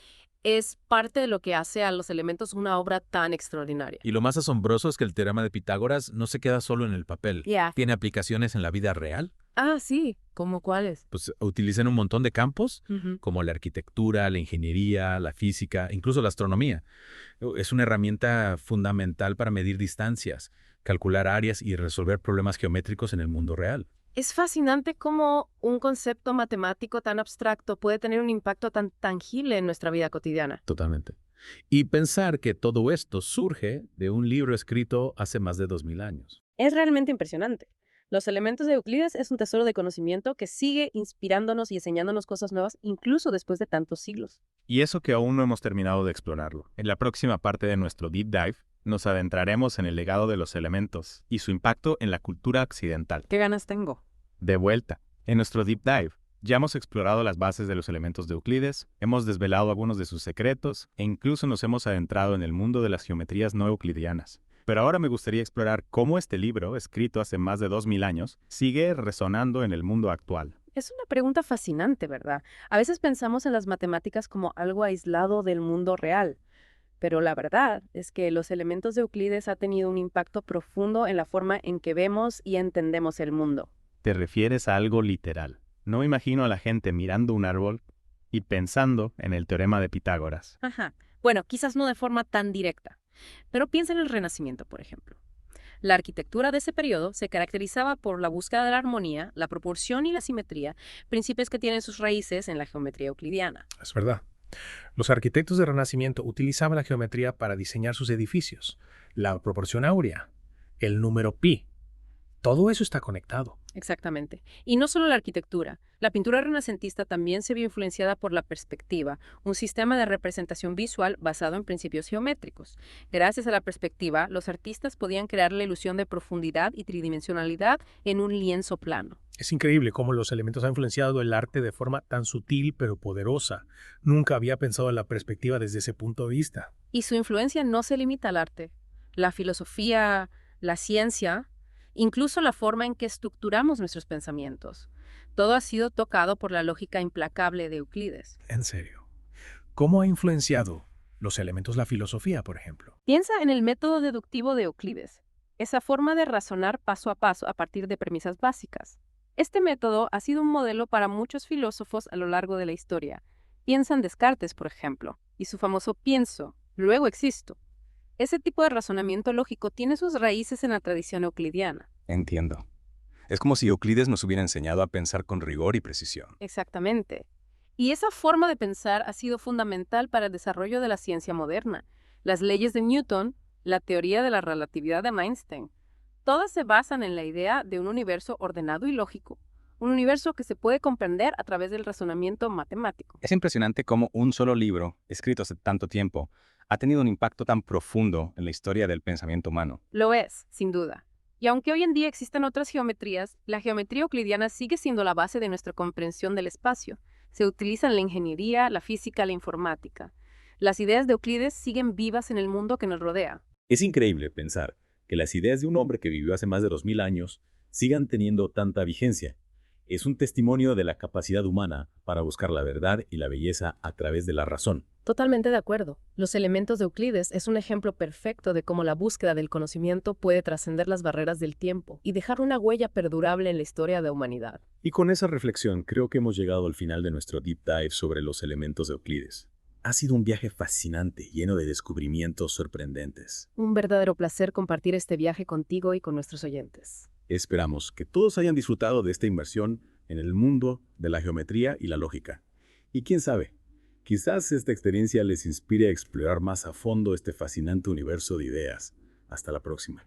[SPEAKER 2] es parte de lo que hace a los elementos una obra tan extraordinaria.
[SPEAKER 21] Y lo más asombroso es que el teorema de Pitágoras no se queda solo en el papel. Tiene aplicaciones en la vida real.
[SPEAKER 2] Ah, sí. ¿Cómo cuáles?
[SPEAKER 21] Pues utilizan un montón de campos,
[SPEAKER 2] Ujú.
[SPEAKER 21] como la arquitectura, la ingeniería, la física, incluso la astronomía. Es una herramienta fundamental para medir distancias, calcular áreas y resolver problemas geométricos en el mundo real.
[SPEAKER 2] Es fascinante cómo un concepto matemático tan abstracto puede tener un impacto tan tangible en nuestra vida cotidiana.
[SPEAKER 21] Totalmente. Y pensar que todo esto surge de un libro escrito hace más de 2000 años.
[SPEAKER 2] Es realmente impresionante. Los elementos de Euclides es un tesoro de conocimiento que sigue inspirándonos y enseñándonos cosas nuevas incluso después de tantos siglos.
[SPEAKER 16] Y eso que aún no hemos terminado de explorarlo. En la próxima parte de nuestro Deep Dive, nos adentraremos en el legado de los elementos y su impacto en la cultura occidental.
[SPEAKER 2] ¿Qué ganas tengo?
[SPEAKER 16] De vuelta, en nuestro Deep Dive, ya hemos explorado las bases de los elementos de Euclides, hemos desvelado algunos de sus secretos e incluso nos hemos adentrado en el mundo de las geometrías no euclidianas. Pero ahora me gustaría explorar cómo este libro, escrito hace más de 2000 años, sigue resonando en el mundo actual.
[SPEAKER 2] Es una pregunta fascinante, ¿verdad? A veces pensamos en las matemáticas como algo aislado del mundo real. Pero la verdad es que los elementos de Euclides han tenido un impacto profundo en la forma en que vemos y entendemos el mundo.
[SPEAKER 16] Te refieres a algo literal. No imagino a la gente mirando un árbol y pensando en el teorema de Pitágoras.
[SPEAKER 2] Ajá. Bueno, quizás no de forma tan directa. Pero piensa en el Renacimiento, por ejemplo. La arquitectura de ese periodo se caracterizaba por la búsqueda de la armonía, la proporción y la simetría, principios que tienen sus raíces en la geometría euclidiana.
[SPEAKER 20] Es verdad. Los arquitectos del Renacimiento utilizaban la geometría para diseñar sus edificios. La proporción áurea, el número pi. Todo eso está conectado.
[SPEAKER 2] Exactamente. Y no solo la arquitectura. La pintura renacentista también se vio influenciada por la perspectiva, un sistema de representación visual basado en principios geométricos. Gracias a la perspectiva, los artistas podían crear la ilusión de profundidad y tridimensionalidad en un lienzo plano.
[SPEAKER 20] Es increíble cómo los elementos han influenciado el arte de forma tan sutil pero poderosa. Nunca había pensado en la perspectiva desde ese punto de vista.
[SPEAKER 2] Y su influencia no se limita al arte. La filosofía, la ciencia, incluso la forma en que estructuramos nuestros pensamientos. Todo ha sido tocado por la lógica implacable de Euclides.
[SPEAKER 20] En serio. ¿Cómo ha influenciado los elementos la filosofía, por ejemplo?
[SPEAKER 2] Piensa en el método deductivo de Euclides, esa forma de razonar paso a paso a partir de premisas básicas. Este método ha sido un modelo para muchos filósofos a lo largo de la historia. Piensa en Descartes, por ejemplo, y su famoso pienso, luego existo. Ese tipo de razonamiento lógico tiene sus raíces en la tradición euclidiana.
[SPEAKER 17] Entiendo. Es como si Euclides nos hubiera enseñado a pensar con rigor y precisión.
[SPEAKER 2] Exactamente. Y esa forma de pensar ha sido fundamental para el desarrollo de la ciencia moderna. Las leyes de Newton, la teoría de la relatividad de Einstein, todas se basan en la idea de un universo ordenado y lógico, un universo que se puede comprender a través del razonamiento matemático.
[SPEAKER 17] Es impresionante cómo un solo libro, escrito hace tanto tiempo, ha tenido un impacto tan profundo en la historia del pensamiento humano.
[SPEAKER 2] Lo es, sin duda. Y aunque hoy en día existen otras geometrías, la geometría euclidiana sigue siendo la base de nuestra comprensión del espacio. Se utiliza en la ingeniería, la física, la informática. Las ideas de Euclides siguen vivas en el mundo que nos rodea.
[SPEAKER 6] Es increíble pensar que las ideas de un hombre que vivió hace más de 2000 años sigan teniendo tanta vigencia. Es un testimonio de la capacidad humana para buscar la verdad y la belleza a través de la razón.
[SPEAKER 2] Totalmente de acuerdo. Los elementos de Euclides es un ejemplo perfecto de cómo la búsqueda del conocimiento puede trascender las barreras del tiempo y dejar una huella perdurable en la historia de la humanidad.
[SPEAKER 6] Y con esa reflexión creo que hemos llegado al final de nuestro deep dive sobre los elementos de Euclides. Ha sido un viaje fascinante, lleno de descubrimientos sorprendentes.
[SPEAKER 2] Un verdadero placer compartir este viaje contigo y con nuestros oyentes.
[SPEAKER 6] Esperamos que todos hayan disfrutado de esta inmersión en el mundo de la geometría y la lógica. Y quién sabe, quizás esta experiencia les inspire a explorar más a fondo este fascinante universo de ideas. Hasta la próxima.